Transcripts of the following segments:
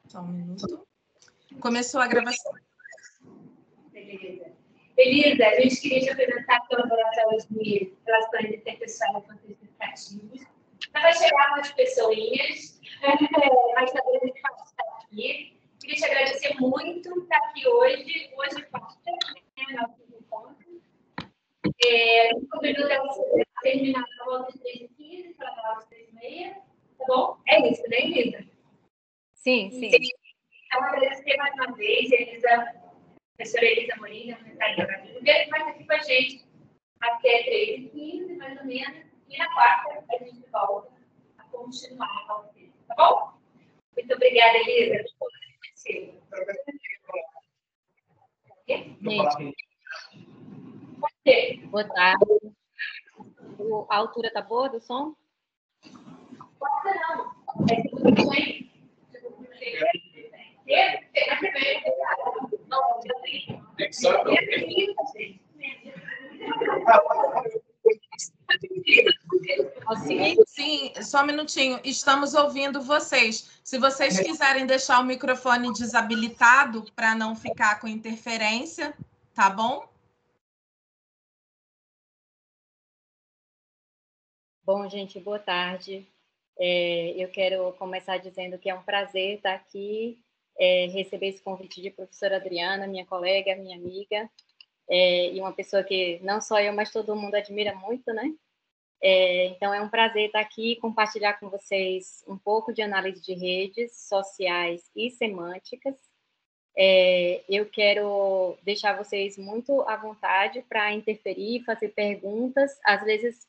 Só um minuto. Começou a gravação. Beleza. Elisa, a gente queria te apresentar pelo Laboratório de Relações Interpessoais e Contextos Educativos. Vai chegar umas pessoinhas, mas também a gente pode estar aqui. Queria te agradecer muito por estar aqui hoje. Hoje quarta, né, nosso encontro. A gente combinou até você terminar a volta de 3h15 para dar aula de 3h30. Tá bom? É isso, né, Elisa? Sim, sim. Então, agradecer mais uma vez, Elisa, professora Elisa Morim, da Universidade da Brasília, vai estar aqui com a gente até 3h15, mais ou menos, e na quarta a gente volta a continuar a aula dele, tá bom? Muito obrigada, Elisa. Boa tarde. A altura tá boa do som? Pode não. É tudo bem. Sim, só um minutinho. Estamos ouvindo vocês. Se vocês quiserem deixar o microfone desabilitado para não ficar com interferência, tá bom? Bom, gente, boa tarde. Eu quero começar dizendo que é um prazer estar aqui, receber esse convite de professora Adriana, minha colega, minha amiga, e uma pessoa que não só eu, mas todo mundo admira muito, né? Então, é um prazer estar aqui e compartilhar com vocês um pouco de análise de redes sociais e semânticas. Eu quero deixar vocês muito à vontade para interferir, fazer perguntas. Às vezes,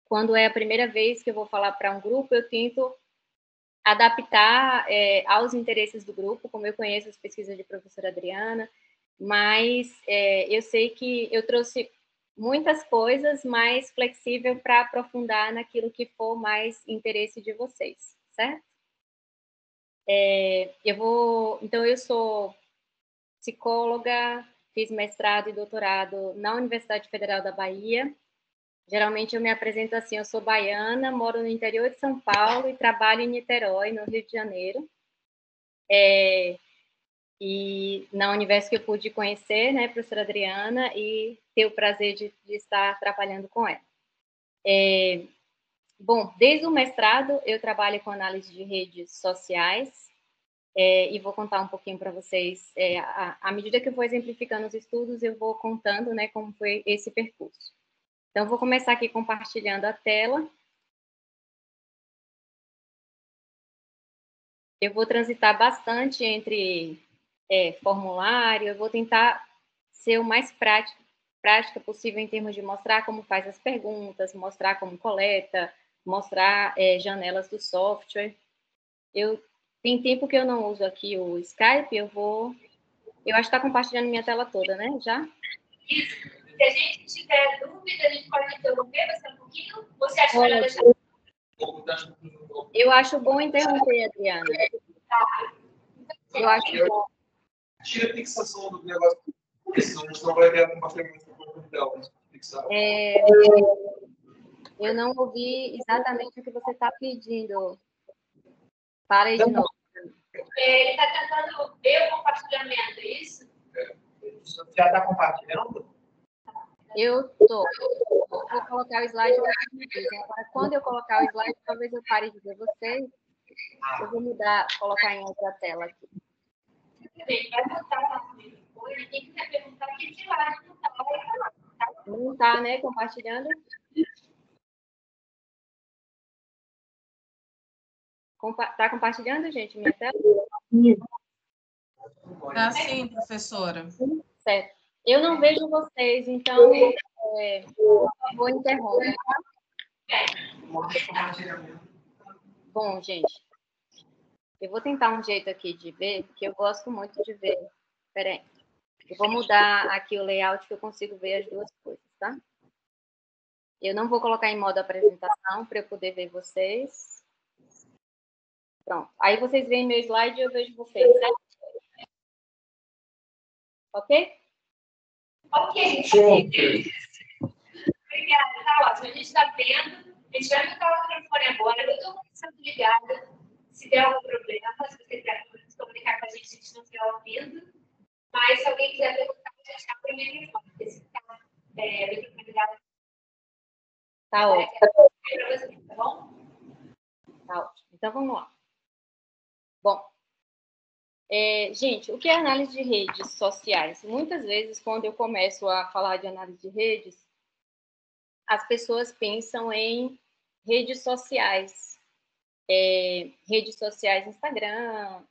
quando é a primeira vez que eu vou falar para um grupo, eu tento adaptar aos interesses do grupo, como eu conheço as pesquisas de professora Adriana, mas eu sei que eu trouxe muitas coisas mais flexível para aprofundar naquilo que for mais interesse de vocês, certo? Então, eu sou psicóloga, fiz mestrado e doutorado na Universidade Federal da Bahia. Geralmente eu me apresento assim, eu sou baiana, moro no interior de São Paulo e trabalho em Niterói, no Rio de Janeiro. E na Univesp que eu pude conhecer, né, a professora Adriana, e ter o prazer de estar trabalhando com ela. Bom, desde o mestrado eu trabalho com análise de redes sociais, e vou contar um pouquinho para vocês, à medida que eu vou exemplificando os estudos, eu vou contando, né, como foi esse percurso. Então, vou começar aqui compartilhando a tela. Eu vou transitar bastante entre formulário, eu vou tentar ser o mais prática possível em termos de mostrar como faz as perguntas, mostrar como coleta, mostrar janelas do software. Tem tempo que eu não uso aqui o Skype, eu acho que está compartilhando minha tela toda, né, já? Isso. Se a gente tiver dúvida, a gente pode interromper você um pouquinho? Você acha melhor deixar? Eu acho bom interromper, Adriana. Eu acho bom. Tira a fixação do negócio, porque senão vai ver a compartilhamento dela. Eu não ouvi exatamente o que você está pedindo. Fala aí de novo. Ele está tentando ver o compartilhamento, é isso? Já está compartilhando? Eu estou. Vou colocar o slide para vocês. Agora, quando eu colocar o slide, talvez eu pare de ver vocês. Eu vou colocar em outra tela aqui. Tudo bem, vai botar depois. Quem quiser perguntar, que de lá não está. Não está, né? Compartilhando. Está compartilhando, gente, minha tela? Tá sim, professora. Certo. Eu não vejo vocês, então vou interromper. Bom, gente, eu vou tentar um jeito aqui de ver, que eu gosto muito de ver. Espera aí. Eu vou mudar aqui o layout que eu consigo ver as duas coisas, tá? Eu não vou colocar em modo apresentação para eu poder ver vocês. Pronto. Aí vocês veem meu slide e eu vejo vocês, certo? Ok? Ok. Obrigada, tá ótimo. A gente está vendo. A gente vai botar o microfone agora. Eu estou começando ligada. Se der algum problema, se você quiser comunicar Mas se alguém quiser perguntar, já está o primeiro microfone, porque se ficar microfone ligado, Tá ótimo. é para você, tá bom? Tá ótimo. Então, vamos lá. Bom, gente, o que é análise de redes sociais? Muitas vezes, quando eu começo a falar de análise de redes, as pessoas pensam em redes sociais. Redes sociais, Instagram,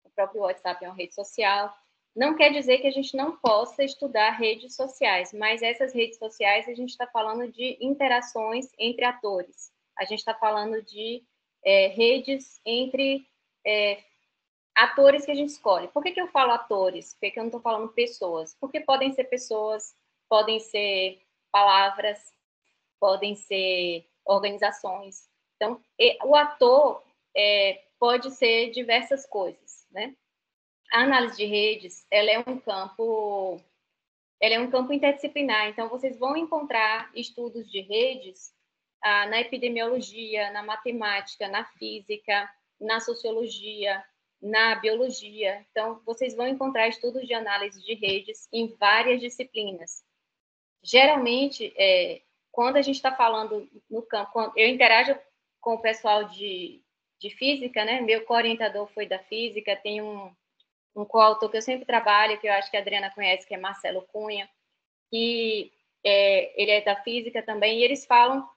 o próprio WhatsApp é uma rede social. Não quer dizer que a gente não possa estudar redes sociais, mas essas redes sociais a gente está falando de interações entre atores. A gente está falando de redes entre atores que a gente escolhe. Por que eu falo atores? Porque eu não estou falando pessoas. Porque podem ser pessoas, podem ser palavras, podem ser organizações. Então, o ator pode ser diversas coisas, né? A análise de redes, ela é um campo interdisciplinar. Então, vocês vão encontrar estudos de redes na epidemiologia, na matemática, na física, na sociologia, na biologia. Então, vocês vão encontrar estudos de análise de redes em várias disciplinas. Geralmente, quando a gente está falando no campo, eu interajo com o pessoal de física, né? Meu co-orientador foi da física, tem um coautor que eu sempre trabalho, que eu acho que a Adriana conhece, que é Marcelo Cunha, que ele é da física também, e eles falam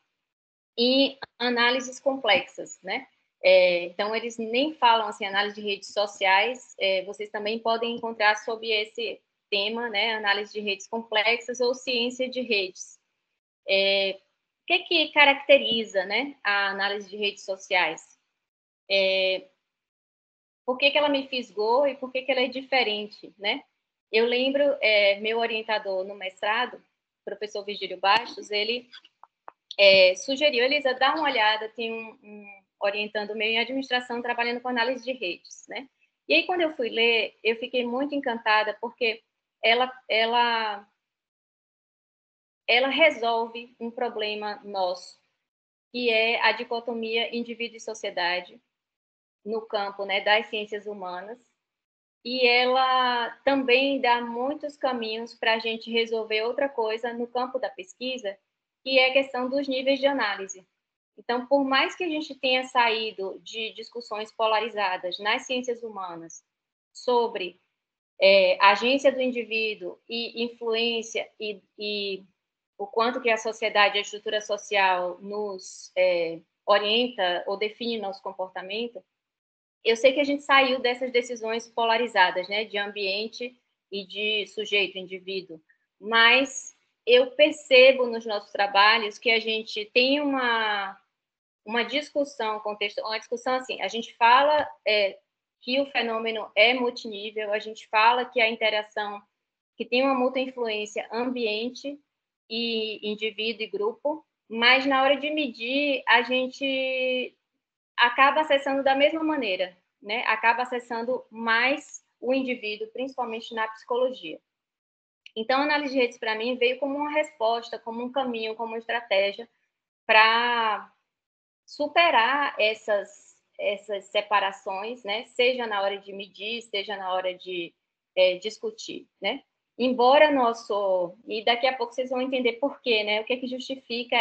em análises complexas, né? Então, eles nem falam assim, análise de redes sociais, vocês também podem encontrar sob esse tema, né? Análise de redes complexas ou ciência de redes. O que caracteriza, né, a análise de redes sociais? Por que ela me fisgou e por que ela é diferente, né? Eu lembro, meu orientador no mestrado, professor Virgílio Bastos, ele sugeriu, Elisa, dá uma olhada, tem um orientando meu em administração, trabalhando com análise de redes, né? E aí, quando eu fui ler, eu fiquei muito encantada, porque ela resolve um problema nosso, que é a dicotomia indivíduo e sociedade, no campo, né, das ciências humanas, e ela também dá muitos caminhos para a gente resolver outra coisa no campo da pesquisa, que é a questão dos níveis de análise. Então, por mais que a gente tenha saído de discussões polarizadas nas ciências humanas sobre agência do indivíduo e influência e o quanto que a sociedade, a estrutura social nos orienta ou define nosso comportamento, eu sei que a gente saiu dessas decisões polarizadas, né, de ambiente e de sujeito, indivíduo, mas eu percebo nos nossos trabalhos que a gente tem uma discussão, uma discussão assim, a gente fala que o fenômeno é multinível, a gente fala que a interação, que tem uma mútua influência ambiente e indivíduo e grupo, mas na hora de medir, a gente acaba acessando da mesma maneira, né? Acaba acessando mais o indivíduo, principalmente na psicologia. Então, a análise de redes, para mim, veio como uma resposta, como um caminho, como uma estratégia para superar essas separações, né? Seja na hora de medir, seja na hora de discutir, né? Embora e daqui a pouco vocês vão entender por quê, né? O que é que justifica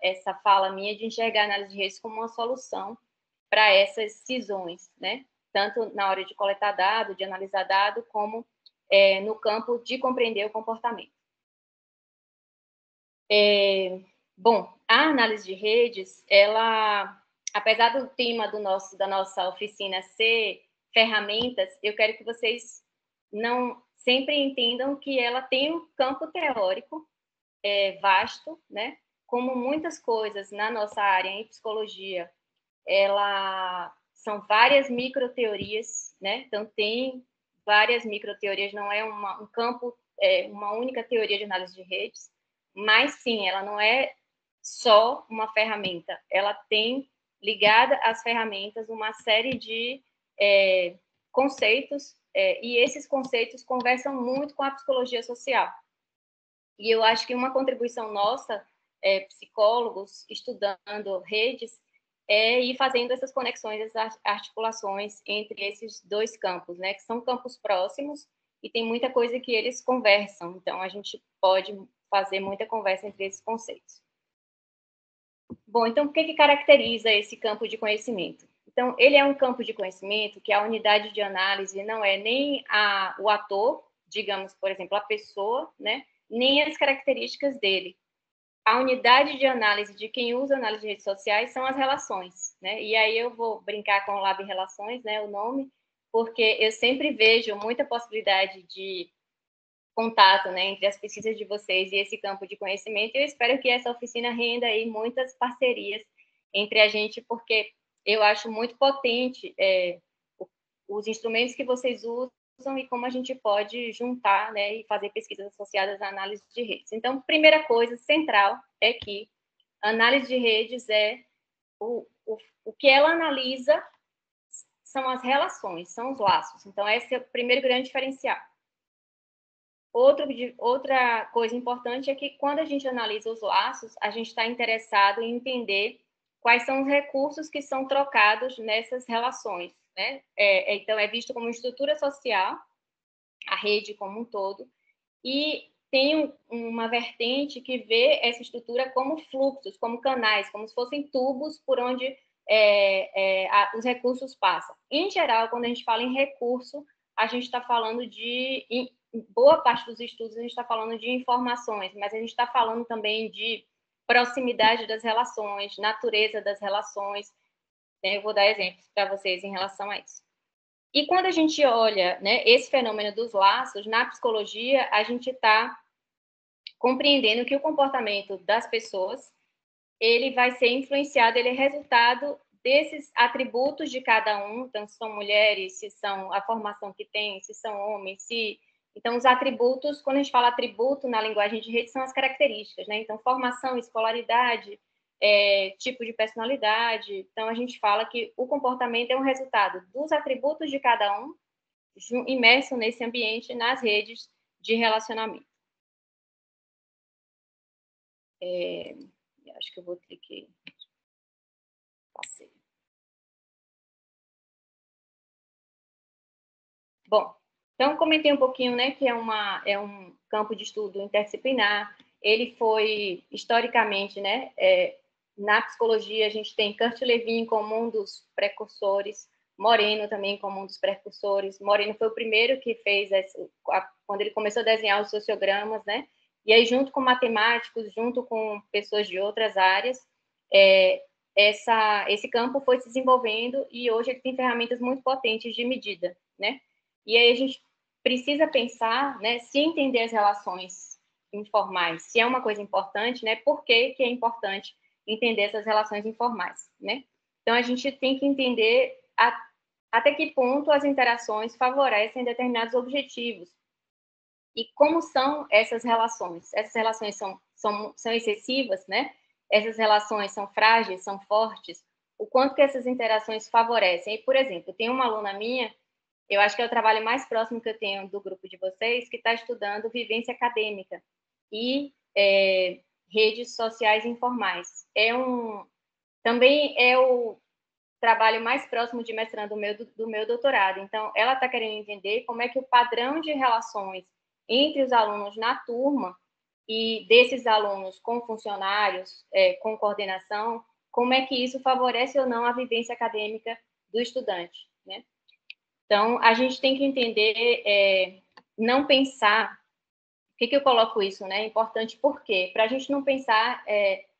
essa fala minha de enxergar a análise de redes como uma solução para essas cisões, né? Tanto na hora de coletar dado, de analisar dado, como no campo de compreender o comportamento. Bom, a análise de redes, ela, apesar do tema da nossa oficina ser ferramentas, eu quero que vocês não sempre entendam que ela tem um campo teórico vasto, né? Como muitas coisas na nossa área em psicologia, são várias microteorias, né? Então, tem várias microteorias, não é um campo, uma única teoria de análise de redes, mas, sim, ela não é só uma ferramenta, ela tem, ligada às ferramentas, uma série de conceitos, e esses conceitos conversam muito com a psicologia social. E eu acho que uma contribuição nossa, psicólogos, estudando redes, é ir fazendo essas conexões, essas articulações entre esses dois campos, né, que são campos próximos e tem muita coisa que eles conversam, então a gente pode fazer muita conversa entre esses conceitos. Bom, então, o que caracteriza esse campo de conhecimento? Então, ele é um campo de conhecimento que a unidade de análise não é nem o ator, digamos, por exemplo, a pessoa, né, nem as características dele. A unidade de análise de quem usa análise de redes sociais são as relações, né? E aí eu vou brincar com o Lab Relações, né, o nome, porque eu sempre vejo muita possibilidade de contato, né, entre as pesquisas de vocês e esse campo de conhecimento. E eu espero que essa oficina renda aí muitas parcerias entre a gente, porque eu acho muito potente os instrumentos que vocês usam e como a gente pode juntar, né, e fazer pesquisas associadas à análise de redes. Então, primeira coisa central é que a análise de redes o que ela analisa são as relações, são os laços. Então, esse é o primeiro grande diferencial. Outra coisa importante é que, quando a gente analisa os laços, a gente está interessado em entender quais são os recursos que são trocados nessas relações, né? Então, é visto como estrutura social, a rede como um todo, e tem uma vertente que vê essa estrutura como fluxos, como canais, como se fossem tubos por onde os recursos passam. Em geral, quando a gente fala em recurso, a gente está falando em boa parte dos estudos, a gente está falando de informações, mas a gente está falando também de proximidade das relações, natureza das relações. Eu vou dar exemplos para vocês em relação a isso. E quando a gente olha, né, esse fenômeno dos laços, na psicologia, a gente está compreendendo que o comportamento das pessoas, ele vai ser influenciado, ele é resultado desses atributos de cada um, então, se são mulheres, se são a formação que tem, se são homens, Então, os atributos, quando a gente fala atributo na linguagem de rede, são as características, né? Então, formação, escolaridade, tipo de personalidade. Então, a gente fala que o comportamento é um resultado dos atributos de cada um, imerso nesse ambiente, nas redes de relacionamento. Acho que eu vou ter que... Passei. Bom, então, comentei um pouquinho, né, que é um campo de estudo interdisciplinar. Ele foi, historicamente, né, na psicologia, a gente tem Kurt Lewin como um dos precursores, Moreno também como um dos precursores. Moreno foi o primeiro que fez, quando ele começou a desenhar os sociogramas, né, e aí, junto com matemáticos, junto com pessoas de outras áreas, esse campo foi se desenvolvendo e hoje ele tem ferramentas muito potentes de medida, né? E aí a gente precisa pensar, né, se entender as relações informais, se é uma coisa importante, né, por que é importante entender essas relações informais, né? Então, a gente tem que entender até que ponto as interações favorecem determinados objetivos e como são essas relações. Essas relações são excessivas, né? Essas relações são frágeis, são fortes, o quanto que essas interações favorecem. E, por exemplo, tem uma aluna minha, eu acho que é o trabalho mais próximo que eu tenho do grupo de vocês, que está estudando vivência acadêmica e redes sociais informais. Também é o trabalho mais próximo de mestrando do meu doutorado. Então, ela está querendo entender como é que o padrão de relações entre os alunos na turma e desses alunos com funcionários, com coordenação, como é que isso favorece ou não a vivência acadêmica do estudante, né? Então, a gente tem que entender, não pensar... Por que eu coloco isso, né? É importante por quê? Para a gente não pensar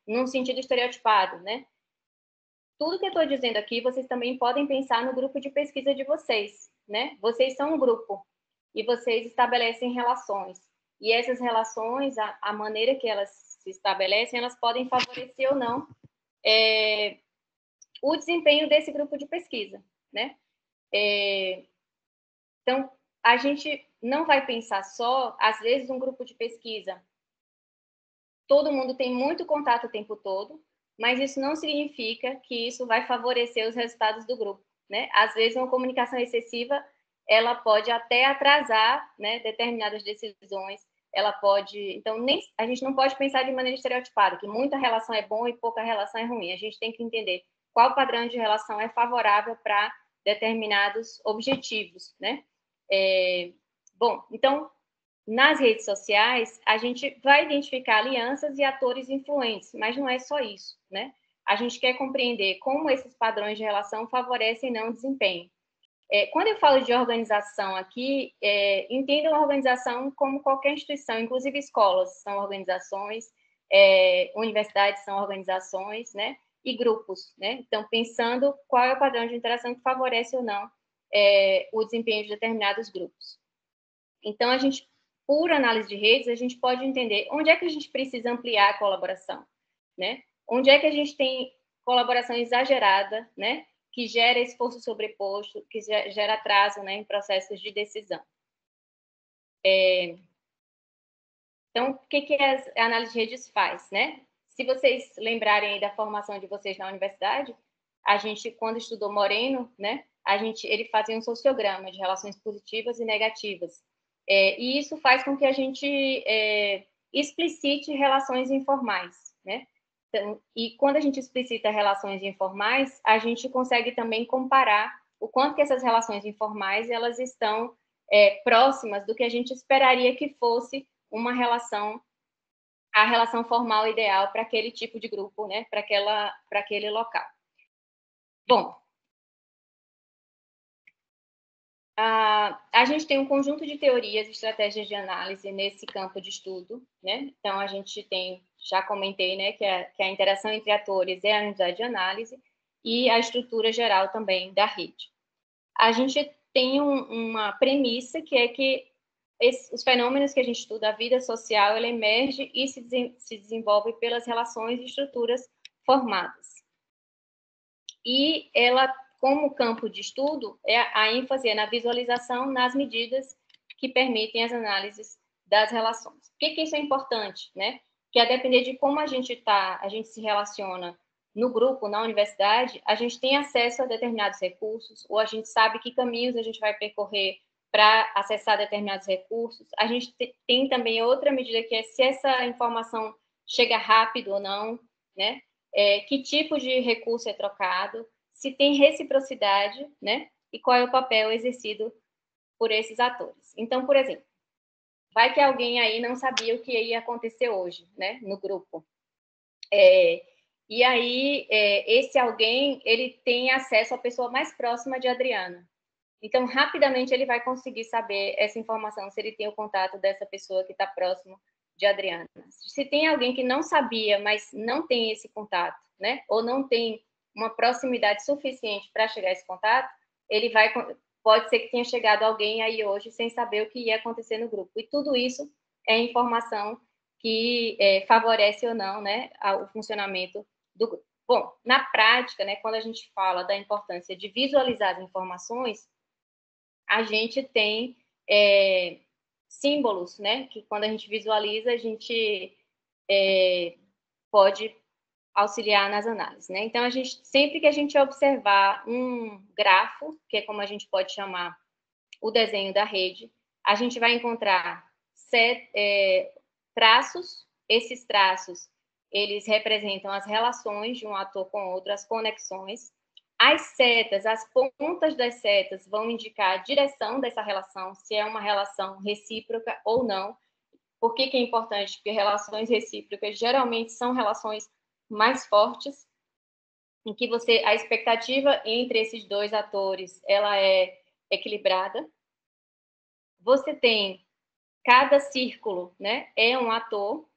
num sentido estereotipado, né? Tudo que eu estou dizendo aqui, vocês também podem pensar no grupo de pesquisa de vocês, né? Vocês são um grupo e vocês estabelecem relações. E essas relações, a maneira que elas se estabelecem, elas podem favorecer ou não o desempenho desse grupo de pesquisa, né? Então, a gente não vai pensar só, às vezes, um grupo de pesquisa, todo mundo tem muito contato o tempo todo, mas isso não significa que isso vai favorecer os resultados do grupo, né? Às vezes, uma comunicação excessiva, ela pode até atrasar, né, determinadas decisões, ela pode... Então, a gente não pode pensar de maneira estereotipada, que muita relação é bom e pouca relação é ruim. A gente tem que entender qual padrão de relação é favorável para determinados objetivos, né? Bom, então, nas redes sociais, a gente vai identificar alianças e atores influentes, mas não é só isso, né? A gente quer compreender como esses padrões de relação favorecem não o desempenho. Quando eu falo de organização aqui, entendo a organização como qualquer instituição, inclusive escolas são organizações, universidades são organizações, né? E grupos, né? Então, pensando qual é o padrão de interação que favorece ou não o desempenho de determinados grupos. Então, a gente, por análise de redes, a gente pode entender onde é que a gente precisa ampliar a colaboração, né? Onde é que a gente tem colaboração exagerada, né? Que gera esforço sobreposto, que gera atraso, né, em processos de decisão. Então, o que a análise de redes faz, né? Se vocês lembrarem aí da formação de vocês na universidade, a gente, quando estudou Moreno, né, ele fazia um sociograma de relações positivas e negativas. E isso faz com que a gente explicite relações informais, né? Então, e quando a gente explicita relações informais, a gente consegue também comparar o quanto que essas relações informais elas estão próximas do que a gente esperaria que fosse a relação formal ideal para aquele tipo de grupo, né? Para aquele local. Bom, a gente tem um conjunto de teorias e estratégias de análise nesse campo de estudo, né? Então, a gente tem, já comentei, né, que a interação entre atores é a unidade de análise e a estrutura geral também da rede. A gente tem uma premissa que é que os fenômenos que a gente estuda, a vida social, ela emerge e se desenvolve pelas relações e estruturas formadas. E ela, como campo de estudo, a ênfase é na visualização, nas medidas que permitem as análises das relações. Por que isso é importante, né? Que a depender de como a gente se relaciona no grupo, na universidade, a gente tem acesso a determinados recursos, ou a gente sabe que caminhos a gente vai percorrer para acessar determinados recursos. A gente tem também outra medida que é se essa informação chega rápido ou não, né? Que tipo de recurso é trocado, se tem reciprocidade, né? E qual é o papel exercido por esses atores. Então, por exemplo, vai que alguém aí não sabia o que ia acontecer hoje, né? No grupo. E aí, esse alguém, ele tem acesso à pessoa mais próxima de Adriana. Então, rapidamente, ele vai conseguir saber essa informação, se ele tem o contato dessa pessoa que está próximo de Adriana. Se tem alguém que não sabia, mas não tem esse contato, né? Ou não tem uma proximidade suficiente para chegar a esse contato, pode ser que tenha chegado alguém aí hoje sem saber o que ia acontecer no grupo. E tudo isso é informação que favorece ou não, né, o funcionamento do grupo. Bom, na prática, né, quando a gente fala da importância de visualizar as informações, a gente tem símbolos, né, que quando a gente visualiza, a gente pode auxiliar nas análises, né? Então, sempre que a gente observar um grafo, que é como a gente pode chamar o desenho da rede, a gente vai encontrar traços. Esses traços, eles representam as relações de um ator com outro, as conexões. As setas, as pontas das setas vão indicar a direção dessa relação, se é uma relação recíproca ou não. Por que é importante? Porque relações recíprocas geralmente são relações mais fortes, em que a expectativa entre esses dois atores, ela é equilibrada. Você tem cada círculo, né, é um ator.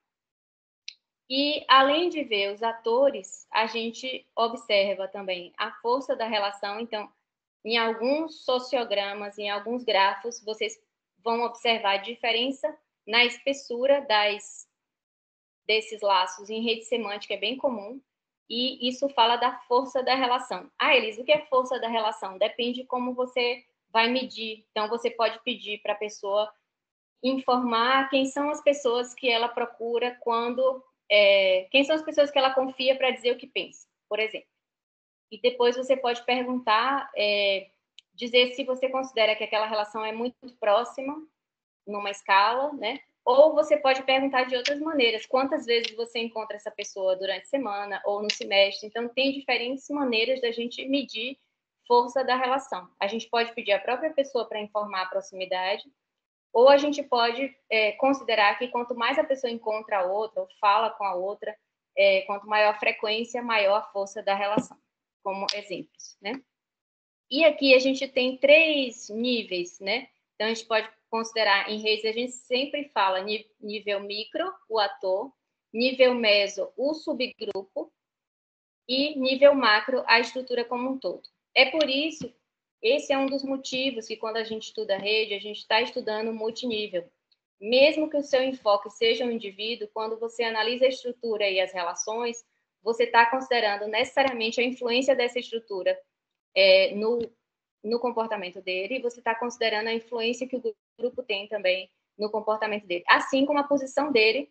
E, além de ver os atores, a gente observa também a força da relação. Então, em alguns sociogramas, em alguns grafos, vocês vão observar a diferença na espessura desses laços. Em rede semântica é bem comum, e isso fala da força da relação. Elis, o que é força da relação? Depende de como você vai medir. Então, você pode pedir para a pessoa informar quem são as pessoas que ela procura quem são as pessoas que ela confia para dizer o que pensa, por exemplo. E depois você pode perguntar, dizer se você considera que aquela relação é muito próxima, numa escala, né? Ou você pode perguntar de outras maneiras. Quantas vezes você encontra essa pessoa durante a semana ou no semestre? Então, tem diferentes maneiras da gente medir força da relação. A gente pode pedir à própria pessoa para informar a proximidade, ou a gente pode considerar que quanto mais a pessoa encontra a outra, ou fala com a outra, quanto maior a frequência, maior a força da relação, como exemplos, né? E aqui a gente tem 3 níveis, né? Então, a gente pode considerar em redes, a gente sempre fala nível micro, o ator, nível meso, o subgrupo, e nível macro, a estrutura como um todo. É por isso, esse é um dos motivos que quando a gente estuda rede, a gente está estudando multinível. Mesmo que o seu enfoque seja um indivíduo, quando você analisa a estrutura e as relações, você está considerando necessariamente a influência dessa estrutura no comportamento dele, e você está considerando a influência que o grupo tem também no comportamento dele. Assim como a posição dele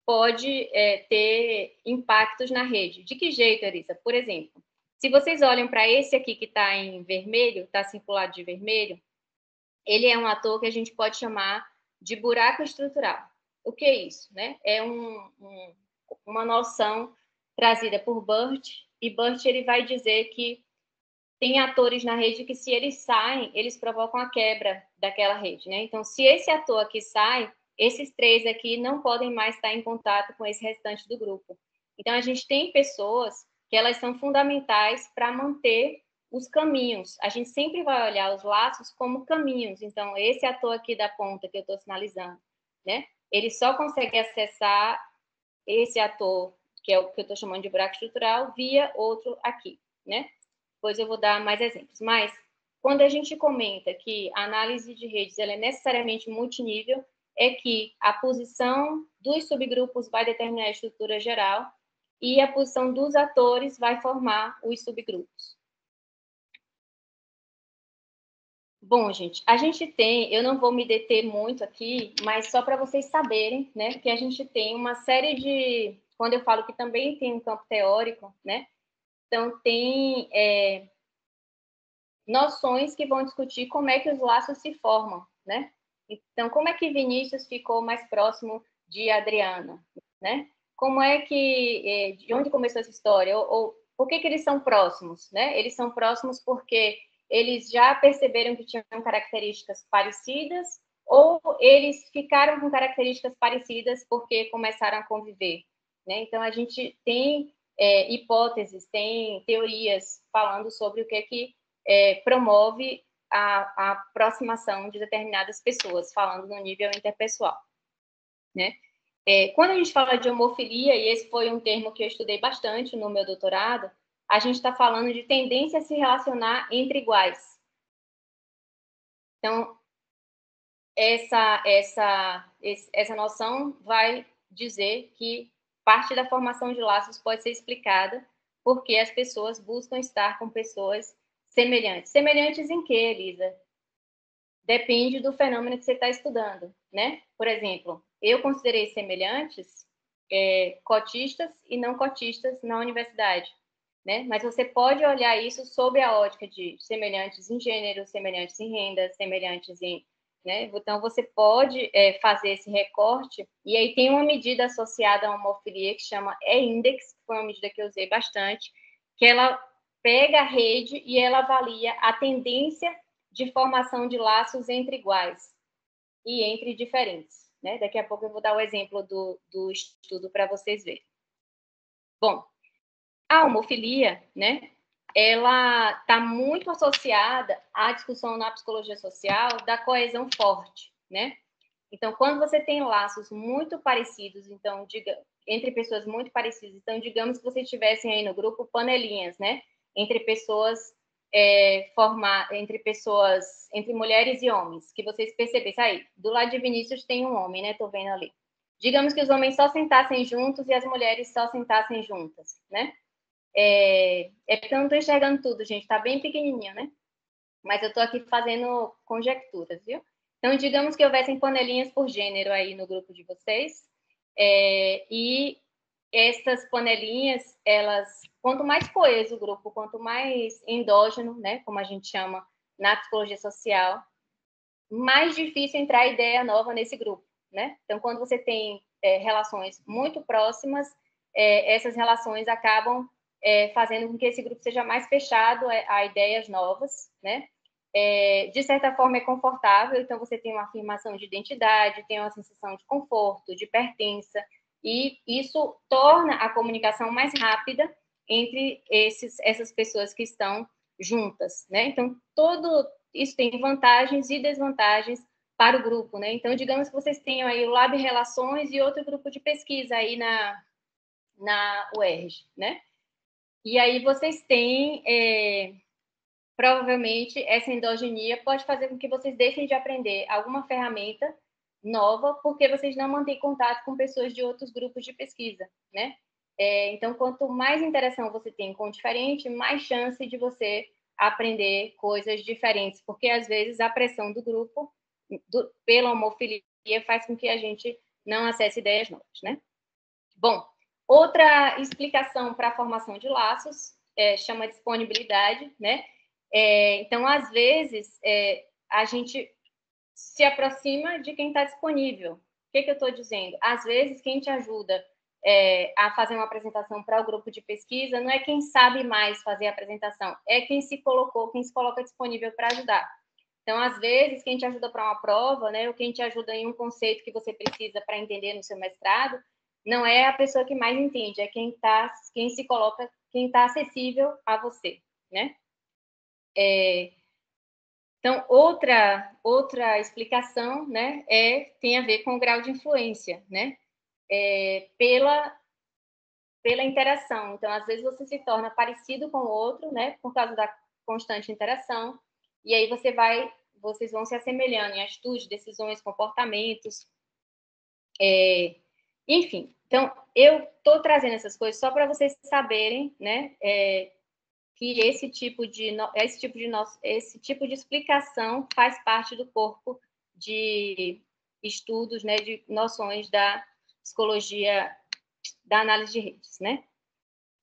pode ter impactos na rede. De que jeito, Elisa? Por exemplo, se vocês olham para esse aqui que está em vermelho, está circulado de vermelho, ele é um ator que a gente pode chamar de buraco estrutural. O que é isso? Né? É uma noção trazida por Burt, e Burt ele vai dizer que tem atores na rede que, se eles saem, eles provocam a quebra daquela rede, né? Então, se esse ator aqui sai, esses 3 aqui não podem mais estar em contato com esse restante do grupo. Então, a gente tem pessoas que elas são fundamentais para manter os caminhos. A gente sempre vai olhar os laços como caminhos. Então, esse ator aqui da ponta que eu estou sinalizando, né? Ele só consegue acessar esse ator, que é o que eu estou chamando de buraco estrutural, via outro aqui, né? Depois eu vou dar mais exemplos. Mas, quando a gente comenta que a análise de redes ela é necessariamente multinível, é que a posição dos subgrupos vai determinar a estrutura geral e a posição dos atores vai formar os subgrupos. Bom, gente, a gente tem, eu não vou me deter muito aqui, mas só para vocês saberem, né, que a gente tem uma série de, quando eu falo que também tem um campo teórico, né, então tem noções que vão discutir como é que os laços se formam, né? Então, como é que Vinícius ficou mais próximo de Adriana, né? Como é que, de onde começou essa história? Ou por que eles são próximos, né? Eles são próximos porque eles já perceberam que tinham características parecidas, ou eles ficaram com características parecidas porque começaram a conviver, né? Então, a gente tem hipóteses, tem teorias falando sobre o que é que promove a aproximação de determinadas pessoas, falando no nível interpessoal, né? Quando a gente fala de homofilia, e esse foi um termo que eu estudei bastante no meu doutorado, a gente está falando de tendência a se relacionar entre iguais. Então, essa noção vai dizer que parte da formação de laços pode ser explicada porque as pessoas buscam estar com pessoas semelhantes. Semelhantes em quê, Elisa? Depende do fenômeno que você está estudando, né? Por exemplo, eu considerei semelhantes cotistas e não cotistas na universidade, né? Mas você pode olhar isso sob a ótica de semelhantes em gênero, semelhantes em renda, semelhantes em... né? Então, você pode fazer esse recorte, e aí tem uma medida associada à homofilia que chama E-index, que foi uma medida que eu usei bastante, que ela pega a rede e ela avalia a tendência de formação de laços entre iguais e entre diferentes, né? Daqui a pouco eu vou dar o exemplo do estudo para vocês verem. Bom, a homofilia, né? Ela está muito associada à discussão na psicologia social da coesão forte, né? Então, quando você tem laços muito parecidos, então, entre pessoas muito parecidas, então, digamos que vocês tivessem aí no grupo panelinhas, né? Entre pessoas entre mulheres e homens, que vocês percebessem aí, do lado de Vinícius tem um homem, né? Tô vendo ali. Digamos que os homens só sentassem juntos e as mulheres só sentassem juntas, né? Porque eu não estou enxergando tudo, gente, tá bem pequenininho, né? Mas eu estou aqui fazendo conjecturas, viu? Então, digamos que houvessem panelinhas por gênero aí no grupo de vocês, e essas panelinhas, elas, quanto mais coeso o grupo, quanto mais endógeno, né, como a gente chama na psicologia social, mais difícil entrar ideia nova nesse grupo, né? Então, quando você tem relações muito próximas, essas relações acabam fazendo com que esse grupo seja mais fechado a ideias novas, né? De certa forma, é confortável, então você tem uma afirmação de identidade, tem uma sensação de conforto, de pertença, e isso torna a comunicação mais rápida entre essas pessoas que estão juntas, né? Então, tudo isso tem vantagens e desvantagens para o grupo, né? Então, digamos que vocês tenham aí o Lab Relações e outro grupo de pesquisa aí na UERJ, né? E aí vocês têm, provavelmente, essa endogenia pode fazer com que vocês deixem de aprender alguma ferramenta nova, porque vocês não mantêm contato com pessoas de outros grupos de pesquisa, né? Então, quanto mais interação você tem com o diferente, mais chance de você aprender coisas diferentes, porque, às vezes, a pressão do grupo, pela homofilia, faz com que a gente não acesse ideias novas, né? Bom, outra explicação para a formação de laços chama disponibilidade, né? Então, às vezes, a gente se aproxima de quem está disponível. O que eu estou dizendo? Às vezes, quem te ajuda a fazer uma apresentação para o grupo de pesquisa não é quem sabe mais fazer a apresentação, é quem se coloca disponível para ajudar. Então, às vezes, quem te ajuda para uma prova, né, ou quem te ajuda em um conceito que você precisa para entender no seu mestrado, não é a pessoa que mais entende, é quem se coloca, quem está acessível a você, né? Então, outra explicação, né, tem a ver com o grau de influência, né? Pela interação. Então, às vezes você se torna parecido com o outro, né, por causa da constante interação, e aí vocês vão se assemelhando em atitudes, decisões, comportamentos, enfim. Então, eu estou trazendo essas coisas só para vocês saberem, né, que esse tipo de explicação faz parte do corpo de estudos, né, de noções da psicologia da análise de redes, né?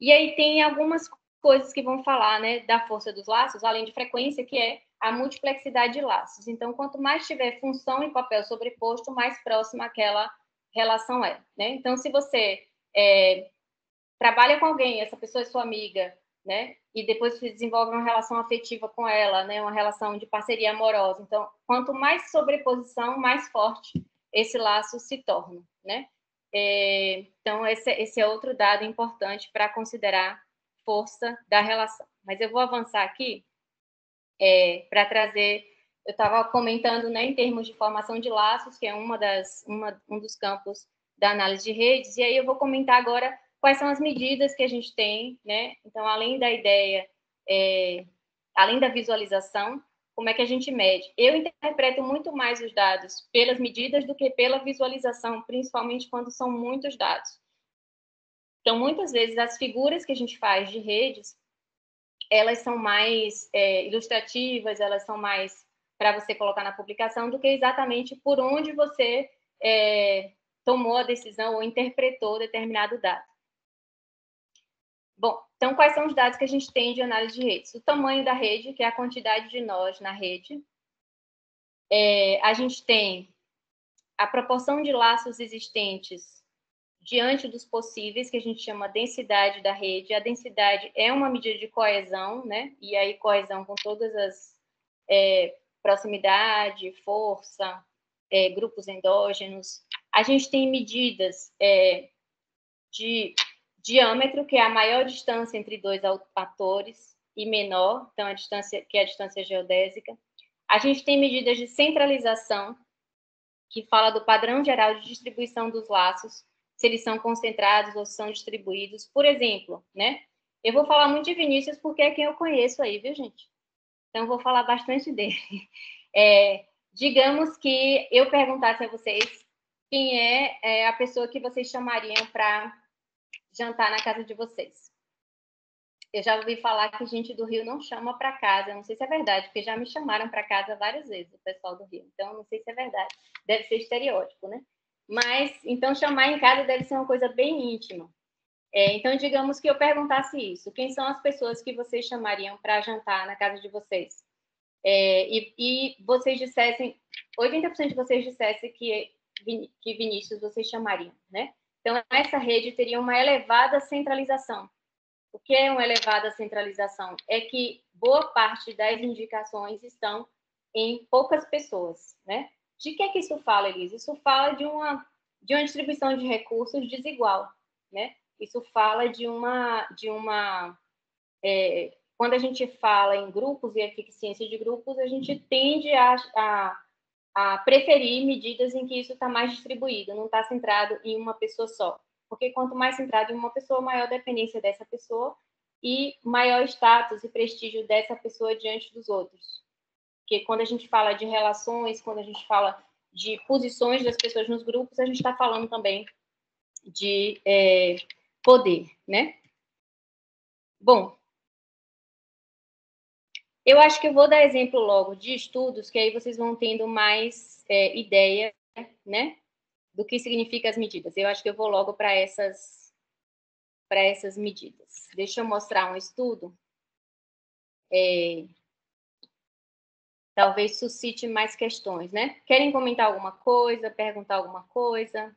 E aí tem algumas coisas que vão falar, né, da força dos laços, além de frequência, que é a multiplexidade de laços. Então, quanto mais tiver função e papel sobreposto, mais próxima aquela relação é, né? Então, se você trabalha com alguém, essa pessoa é sua amiga, né? E depois você desenvolve uma relação afetiva com ela, né? Uma relação de parceria amorosa. Então, quanto mais sobreposição, mais forte esse laço se torna, né? Então, esse é outro dado importante para considerar força da relação. Mas eu vou avançar aqui para trazer... Eu estava comentando, né, em termos de formação de laços, que é um dos campos da análise de redes, e aí eu vou comentar agora quais são as medidas que a gente tem, né? Então, além da ideia, além da visualização, como é que a gente mede? Eu interpreto muito mais os dados pelas medidas do que pela visualização, principalmente quando são muitos dados. Então, muitas vezes, as figuras que a gente faz de redes, elas são mais ilustrativas, elas são mais para você colocar na publicação do que exatamente por onde você tomou a decisão ou interpretou determinado dado. Bom, então, quais são os dados que a gente tem de análise de redes? O tamanho da rede, que é a quantidade de nós na rede. A gente tem a proporção de laços existentes diante dos possíveis, que a gente chama densidade da rede. A densidade é uma medida de coesão, né? E aí, coesão com todas as proximidade, força, grupos endógenos. A gente tem medidas de diâmetro, que é a maior distância entre dois atores, e menor, então a distância, que é a distância geodésica. A gente tem medidas de centralização, que fala do padrão geral de distribuição dos laços, se eles são concentrados ou são distribuídos. Por exemplo, né? Eu vou falar muito de Vinícius porque é quem eu conheço aí, viu, gente? Então, eu vou falar bastante dele. Digamos que eu perguntasse a vocês quem é a pessoa que vocês chamariam para jantar na casa de vocês. Eu já ouvi falar que gente do Rio não chama para casa. Eu não sei se é verdade, porque já me chamaram para casa várias vezes, o pessoal do Rio. Então, não sei se é verdade. Deve ser estereótipo, né? Mas, então, chamar em casa deve ser uma coisa bem íntima. Então, digamos que eu perguntasse isso. Quem são as pessoas que vocês chamariam para jantar na casa de vocês? E vocês dissessem, 80% de vocês dissessem que que Vinícius vocês chamariam, né? Então, essa rede teria uma elevada centralização. O que é uma elevada centralização? É que boa parte das indicações estão em poucas pessoas, né? De que isso fala, Elisa? Isso fala de uma distribuição de recursos desigual, né? Isso fala quando a gente fala em grupos e eficiência de grupos, a gente tende a preferir medidas em que isso está mais distribuído, não está centrado em uma pessoa só. Porque quanto mais centrado em uma pessoa, maior dependência dessa pessoa e maior status e prestígio dessa pessoa diante dos outros. Porque quando a gente fala de relações, quando a gente fala de posições das pessoas nos grupos, a gente está falando também de poder, né? Bom, eu acho que eu vou dar exemplo logo de estudos, que aí vocês vão tendo mais ideia, né, do que significam as medidas. Eu acho que eu vou logo para essas medidas. Deixa eu mostrar um estudo. Talvez suscite mais questões, né? Querem comentar alguma coisa, perguntar alguma coisa?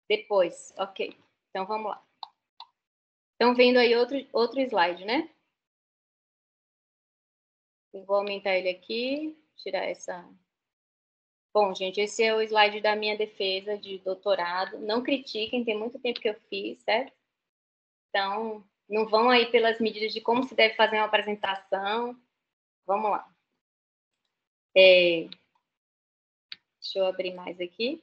Depois, ok. Então, vamos lá. Estão vendo aí outro slide, né? Eu vou aumentar ele aqui, tirar essa... Bom, gente, esse é o slide da minha defesa de doutorado. Não critiquem, tem muito tempo que eu fiz, certo? Então, não vão aí pelas medidas de como se deve fazer uma apresentação. Vamos lá. Deixa eu abrir mais aqui.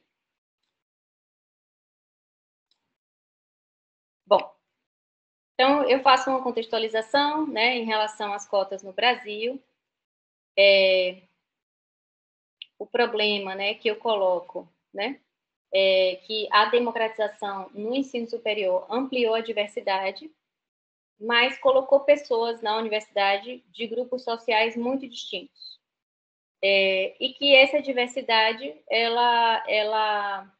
Bom, então, eu faço uma contextualização, né, em relação às cotas no Brasil. O problema, né, que eu coloco, né, é que a democratização no ensino superior ampliou a diversidade, mas colocou pessoas na universidade de grupos sociais muito distintos. E que essa diversidade, ela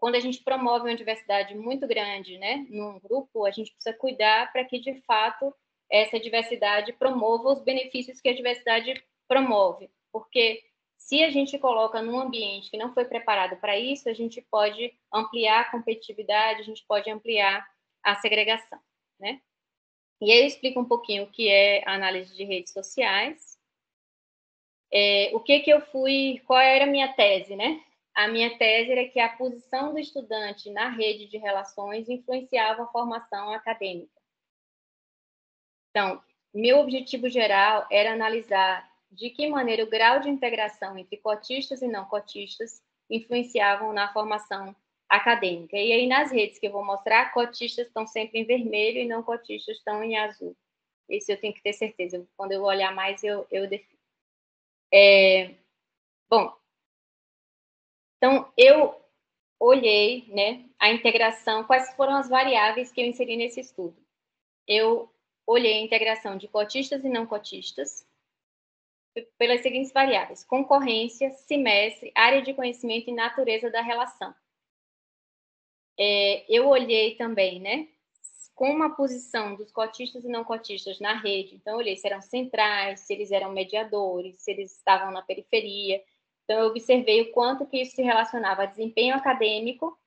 quando a gente promove uma diversidade muito grande, né, num grupo, a gente precisa cuidar para que, de fato, essa diversidade promova os benefícios que a diversidade promove. Porque se a gente coloca num ambiente que não foi preparado para isso, a gente pode ampliar a competitividade, a gente pode ampliar a segregação, né? E aí eu explico um pouquinho o que é a análise de redes sociais. Qual era a minha tese, né? A minha tese era que a posição do estudante na rede de relações influenciava a formação acadêmica. Então, meu objetivo geral era analisar de que maneira o grau de integração entre cotistas e não cotistas influenciavam na formação acadêmica. E aí, nas redes que eu vou mostrar, cotistas estão sempre em vermelho e não cotistas estão em azul. Isso eu tenho que ter certeza. Quando eu olhar mais, eu defino. Bom, então, eu olhei, né, a integração, quais foram as variáveis que eu inseri nesse estudo. Eu olhei a integração de cotistas e não cotistas pelas seguintes variáveis: concorrência, semestre, área de conhecimento e natureza da relação. Eu olhei também, né, como a posição dos cotistas e não cotistas na rede. Então, eu olhei se eram centrais, se eles eram mediadores, se eles estavam na periferia. Então, eu observei o quanto que isso se relacionava a desempenho acadêmico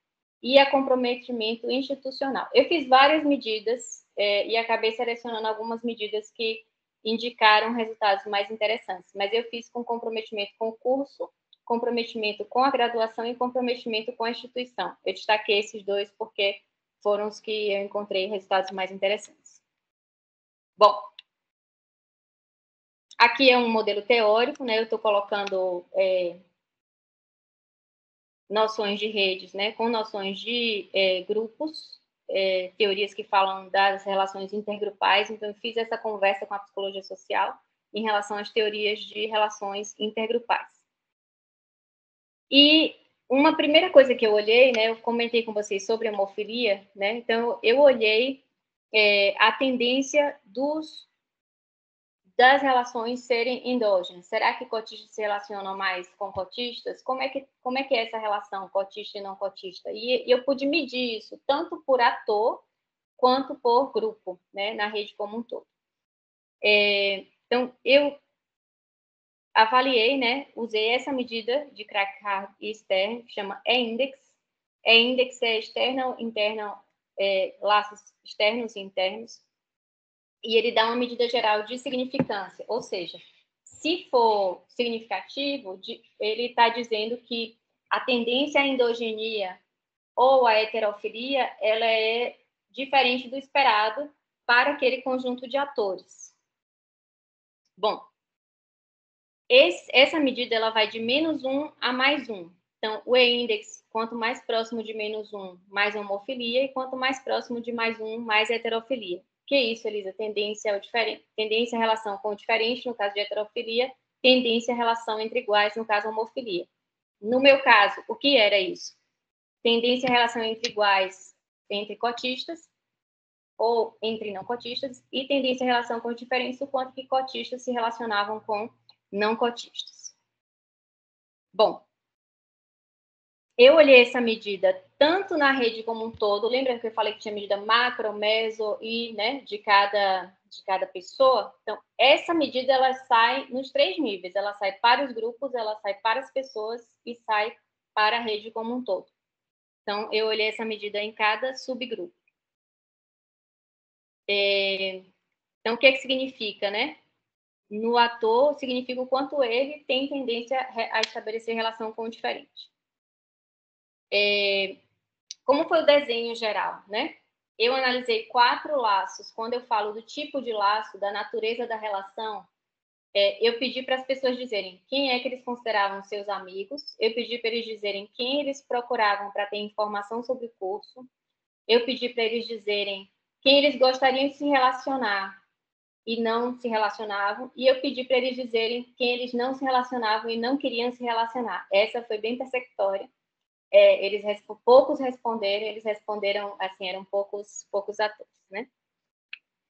e a comprometimento institucional. Eu fiz várias medidas e acabei selecionando algumas medidas que indicaram resultados mais interessantes, mas eu fiz com comprometimento com o curso, comprometimento com a graduação e comprometimento com a instituição. Eu destaquei esses dois porque foram os que eu encontrei resultados mais interessantes. Bom, aqui é um modelo teórico, né? Eu estou colocando noções de redes, né? Com noções de grupos, teorias que falam das relações intergrupais. Então, eu fiz essa conversa com a psicologia social em relação às teorias de relações intergrupais. E uma primeira coisa que eu olhei, né, eu comentei com vocês sobre a hemofilia, né, então eu olhei a tendência das relações serem endógenas. Será que cotistas se relacionam mais com cotistas? Como é que é essa relação cotista e não cotista? E eu pude medir isso, tanto por ator quanto por grupo, né, na rede como um todo. Então, eu avaliei, né, usei essa medida de Krag-Hard e Stern, que chama E-index. E-index é externo, interno, laços externos e internos, e ele dá uma medida geral de significância, ou seja, se for significativo, ele está dizendo que a tendência à endogenia ou à heterofilia, ela é diferente do esperado para aquele conjunto de atores. Bom, essa medida ela vai de -1 a +1. Então, o E-index, quanto mais próximo de -1, mais homofilia, e quanto mais próximo de +1, mais heterofilia. Que é isso, Elisa? Tendência à relação com o diferente, no caso de heterofilia, tendência à relação entre iguais, no caso, homofilia. No meu caso, o que era isso? Tendência à relação entre iguais entre cotistas, ou entre não cotistas, e tendência à relação com diferentes, o quanto que cotistas se relacionavam com não cotistas. Bom, eu olhei essa medida tanto na rede como um todo. Lembra que eu falei que tinha medida macro, meso e, né, de cada pessoa? Então, essa medida ela sai nos 3 níveis. Ela sai para os grupos, ela sai para as pessoas e sai para a rede como um todo. Então, eu olhei essa medida em cada subgrupo. Então, o que significa, né? No ator, significa o quanto ele tem tendência a estabelecer relação com o diferente. Como foi o desenho geral, né? Eu analisei 4 laços. Quando eu falo do tipo de laço, da natureza da relação, eu pedi para as pessoas dizerem quem é que eles consideravam seus amigos, eu pedi para eles dizerem quem eles procuravam para ter informação sobre o curso, eu pedi para eles dizerem quem eles gostariam de se relacionar e não se relacionavam, e eu pedi para eles dizerem quem eles não se relacionavam e não queriam se relacionar. Essa foi bem persecutória. Poucos responderam, eles responderam assim, eram poucos atores, né?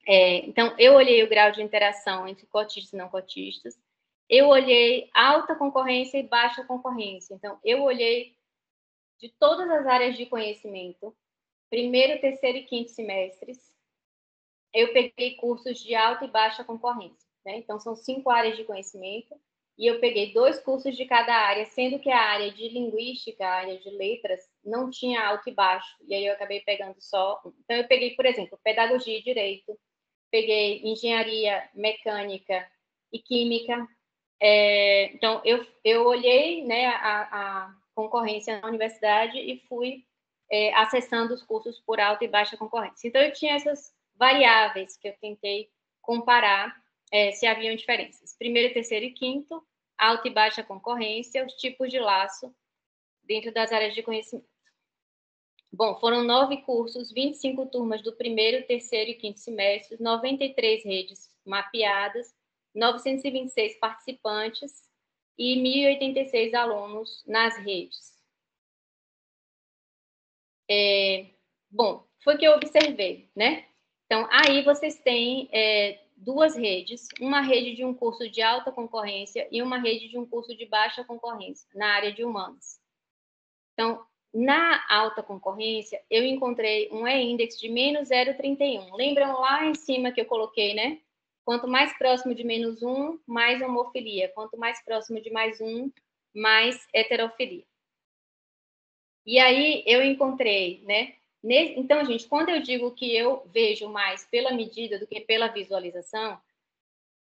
Então, eu olhei o grau de interação entre cotistas e não cotistas, eu olhei alta concorrência e baixa concorrência. Então, eu olhei de todas as áreas de conhecimento, primeiro, terceiro e quinto semestres, eu peguei cursos de alta e baixa concorrência, né? Então, são 5 áreas de conhecimento, e eu peguei 2 cursos de cada área, sendo que a área de linguística, a área de letras, não tinha alto e baixo, e aí eu acabei pegando só um. Então, eu peguei, por exemplo, pedagogia e direito, peguei engenharia, mecânica e química. Então, eu olhei, né, a concorrência na universidade e fui acessando os cursos por alta e baixa concorrência. Então, eu tinha essas variáveis que eu tentei comparar se haviam diferenças. Primeiro, terceiro e quinto, alta e baixa concorrência, os tipos de laço dentro das áreas de conhecimento. Bom, foram 9 cursos, 25 turmas do primeiro, terceiro e quinto semestres, 93 redes mapeadas, 926 participantes e 1.086 alunos nas redes. Bom, foi o que eu observei, né? Então, aí vocês têm 2 redes, uma rede de um curso de alta concorrência e uma rede de um curso de baixa concorrência, na área de humanas. Então, na alta concorrência, eu encontrei um E-index de -0,31. Lembram lá em cima que eu coloquei, né? Quanto mais próximo de -1, mais homofilia. Quanto mais próximo de +1, mais heterofilia. E aí eu encontrei, né? Então, gente, quando eu digo que eu vejo mais pela medida do que pela visualização,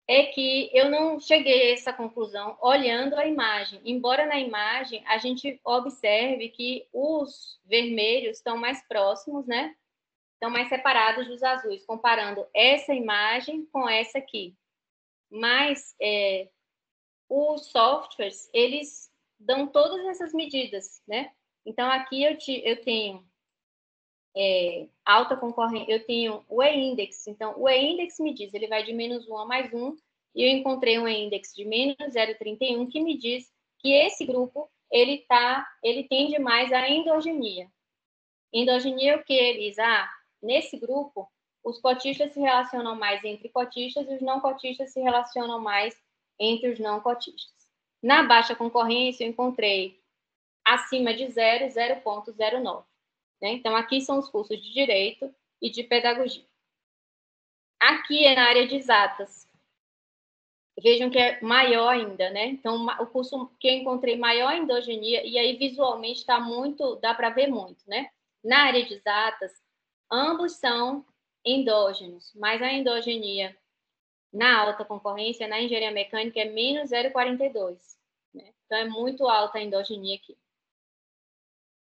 é que eu não cheguei a essa conclusão olhando a imagem. Embora na imagem a gente observe que os vermelhos estão mais próximos, né? Estão mais separados dos azuis, comparando essa imagem com essa aqui. Mas os softwares, eles dão todas essas medidas, né? Então, aqui eu tenho alta concorrência, eu tenho o E-index. Então, o E-index me diz, ele vai de -1 a +1, e eu encontrei um E-index de -0,31 que me diz que esse grupo ele tende mais à endogenia. Endogenia é o que, Elisa? Nesse grupo, os cotistas se relacionam mais entre cotistas e os não cotistas se relacionam mais entre os não cotistas. Na baixa concorrência, eu encontrei acima de 0,09. Né? Então, aqui são os cursos de Direito e de Pedagogia. Aqui é na área de Exatas. Vejam que é maior ainda, né? Então, o curso que eu encontrei maior endogenia, e aí visualmente está muito, dá para ver muito, né? Na área de Exatas, ambos são endógenos, mas a endogenia na alta concorrência, na engenharia mecânica, é menos 0,42. Né? Então, é muito alta a endogenia aqui.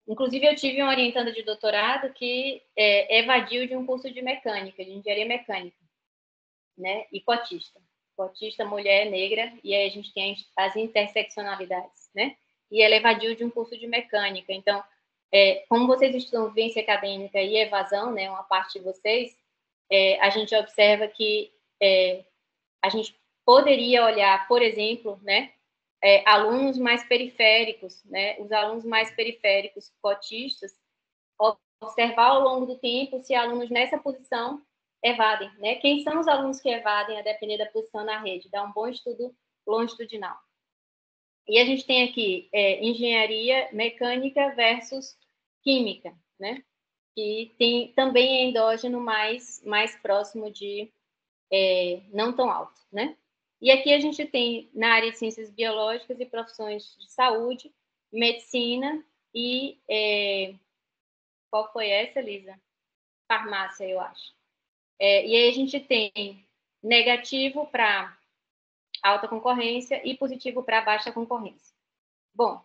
Inclusive, eu tive uma orientanda de doutorado que evadiu de um curso de mecânica, de engenharia mecânica, né? E cotista. Cotista, mulher, negra, e aí a gente tem as interseccionalidades, né? E ela evadiu de um curso de mecânica. Então, como vocês estudam vivência acadêmica e evasão, né? Uma parte de vocês, a gente observa que a gente poderia olhar, por exemplo, né? Alunos mais periféricos, né? Os alunos mais periféricos cotistas, observar ao longo do tempo se alunos nessa posição evadem, né? Quem são os alunos que evadem a depender da posição na rede? Dá um bom estudo longitudinal. E a gente tem aqui engenharia mecânica versus química, né? Que tem também é endógeno mais próximo de não tão alto, né? E aqui a gente tem na área de ciências biológicas e profissões de saúde, medicina e qual foi essa, Lisa? Farmácia, eu acho. E aí a gente tem negativo para alta concorrência e positivo para baixa concorrência. Bom,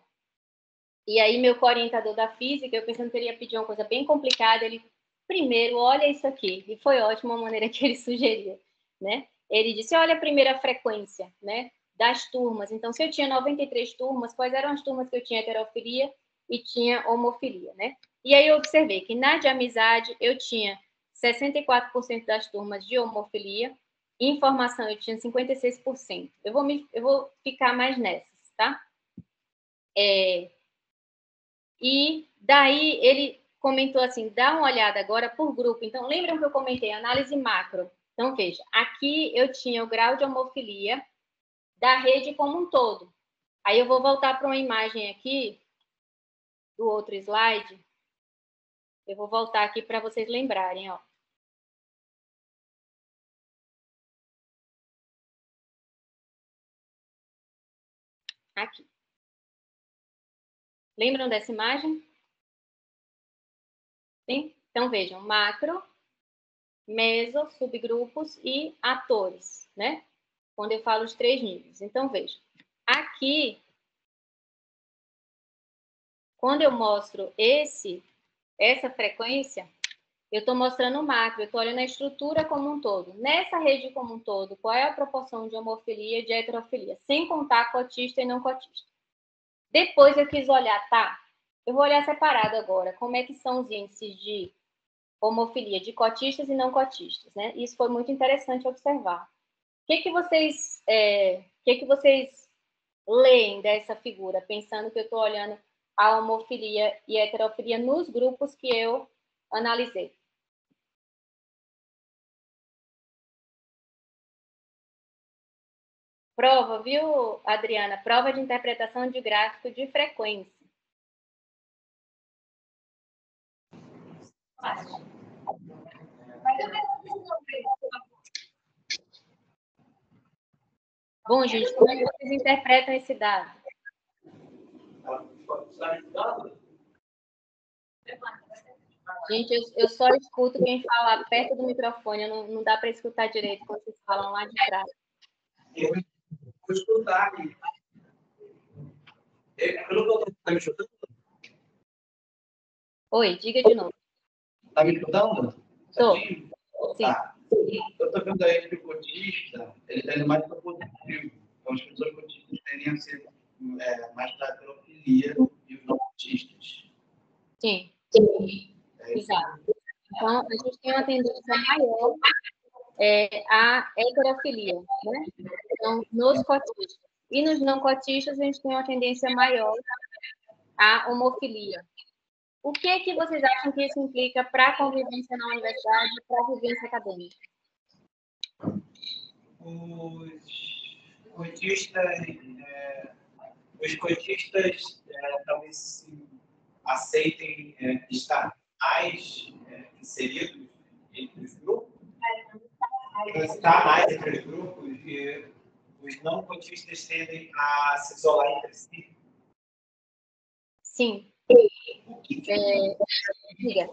e aí meu co-orientador da física, eu pensando que ele ia pedir uma coisa bem complicada, ele, primeiro, olha isso aqui, e foi ótima a maneira que ele sugeria, né? Ele disse, olha a primeira frequência, né, das turmas. Então, se eu tinha 93 turmas, quais eram as turmas que eu tinha heterofilia e tinha homofilia, né? E aí eu observei que na de amizade eu tinha 64% das turmas de homofilia, em formação eu tinha 56%. Eu vou ficar mais nessas, tá? E daí ele comentou assim, dá uma olhada agora por grupo. Então, lembram que eu comentei análise macro? Então, veja, aqui eu tinha o grau de homofilia da rede como um todo. Aí eu vou voltar para uma imagem aqui, do outro slide. Eu vou voltar aqui para vocês lembrarem, ó. Aqui. Lembram dessa imagem? Sim? Então, vejam, macro, meso, subgrupos e atores, né? Quando eu falo os 3 níveis. Então, vejam, aqui, quando eu mostro essa frequência, eu estou mostrando o macro, eu estou olhando a estrutura como um todo. Nessa rede como um todo, qual é a proporção de homofilia e de heterofilia? Sem contar cotista e não cotista. Depois eu quis olhar, tá? Eu vou olhar separado agora, como é que são os índices de homofilia de cotistas e não cotistas, né? Isso foi muito interessante observar. O que vocês leem dessa figura, pensando que eu estou olhando a homofilia e a heterofilia nos grupos que eu analisei? Prova, viu, Adriana? Prova de interpretação de gráfico de frequência. Bom, gente, como é que vocês interpretam esse dado? Gente, eu só escuto quem fala perto do microfone, não dá para escutar direito quando vocês falam lá de trás. Eu vou escutar aqui. Tá me escutando? Oi, diga de novo. Tá me escutando? Estou. Sim. Tá. Eu estou vendo aí que o cotista, ele está indo mais para o positivo. Então, as pessoas cotistas tendem a ser mais para a heterofilia e os não cotistas. Sim. Exato. Então, a gente tem uma tendência maior à heterofilia, né? Então, nos cotistas. E nos não cotistas, a gente tem uma tendência maior à homofilia. O que é que vocês acham que isso implica para a convivência na universidade e para a vivência acadêmica? Os cotistas talvez aceitem estar mais inseridos entre os grupos, estar mais entre os grupos, e os não cotistas tendem a se isolar entre si. Sim. Diga.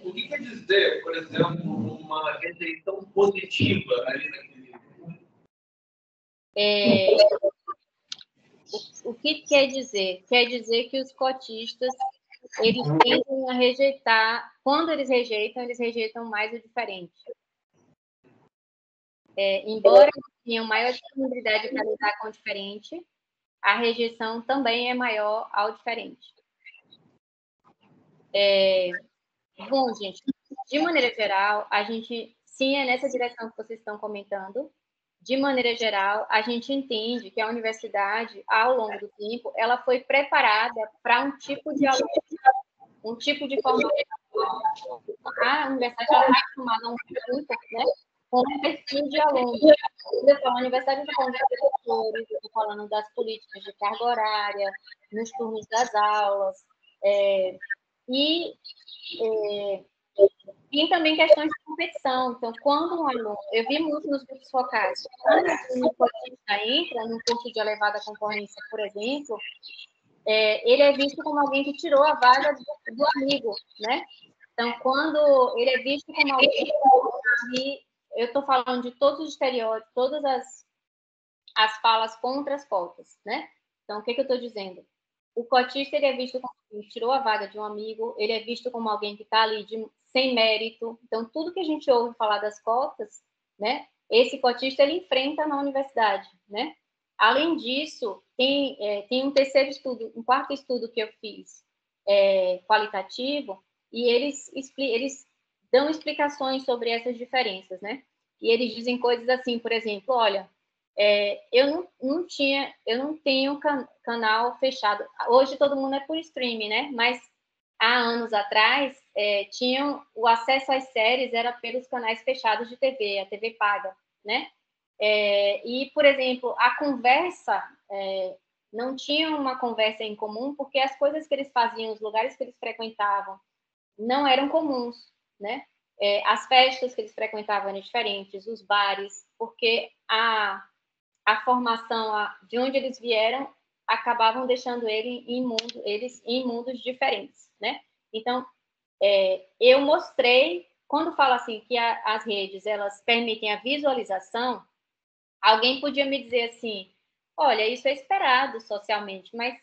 O que quer dizer, por exemplo, uma rejeição positiva ali naquele grupo? O que quer dizer? Quer dizer que os cotistas, eles tendem a rejeitar, quando eles rejeitam mais o diferente. Embora tenham maior disponibilidade para lidar com o diferente, a rejeição também é maior ao diferente. Bom, gente, de maneira geral, a gente, sim, é nessa direção que vocês estão comentando. De maneira geral, a gente entende que a universidade, ao longo do tempo, ela foi preparada para um tipo de aluno, um tipo de formação. A universidade está acostumada a um público, né, com um perfil de aluno. A universidade está falando dos professores, estou falando das políticas de carga horária, nos turnos das aulas, e também questões de competição. Então, quando um aluno... Eu vi muito nos grupos focais. Quando um cotista entra num curso de elevada concorrência, por exemplo, ele é visto como alguém que tirou a vaga do amigo, né? Então, quando ele é visto como alguém que... Eu estou falando de todos os estereótipos, todas as falas contra as cotas, né? Então, o que eu estou dizendo? O cotista, ele é visto como alguém que tirou a vaga de um amigo, ele é visto como alguém que está ali sem mérito. Então, tudo que a gente ouve falar das cotas, né? Esse cotista, ele enfrenta na universidade, né? Além disso, tem um terceiro estudo, um quarto estudo que eu fiz, qualitativo, e eles dão explicações sobre essas diferenças, né? E eles dizem coisas assim, por exemplo, olha, eu não tenho canal fechado. Hoje todo mundo é por streaming, né? Mas há anos atrás, o acesso às séries era pelos canais fechados de TV, a TV paga, né? E, por exemplo, a conversa, não tinha uma conversa em comum, porque as coisas que eles faziam, os lugares que eles frequentavam, não eram comuns, né? As festas que eles frequentavam eram diferentes, os bares, porque a formação de onde eles vieram acabavam deixando eles em mundos diferentes, né? Então, eu mostrei, quando falo assim que as redes, elas permitem a visualização, alguém podia me dizer assim, olha, isso é esperado socialmente, mas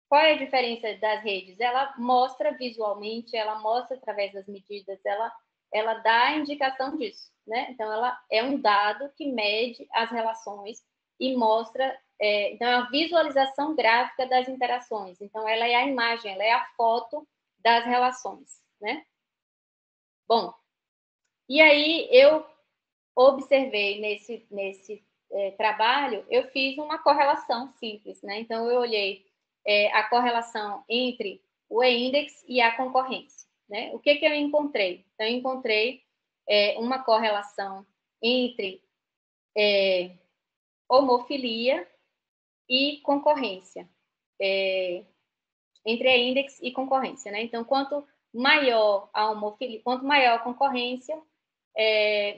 qual é a diferença das redes? Ela mostra visualmente, ela mostra através das medidas, ela dá a indicação disso, né? Então, ela é um dado que mede as relações e mostra, então, é a visualização gráfica das interações. Então, ela é a imagem, ela é a foto das relações, né? Bom, e aí eu observei nesse trabalho, eu fiz uma correlação simples, né? Então, eu olhei a correlação entre o e-index e a concorrência, né? O que eu encontrei? Então, eu encontrei uma correlação entre homofilia e concorrência, entre e-index e concorrência, né? Então, quanto maior a homofilia, quanto maior a concorrência,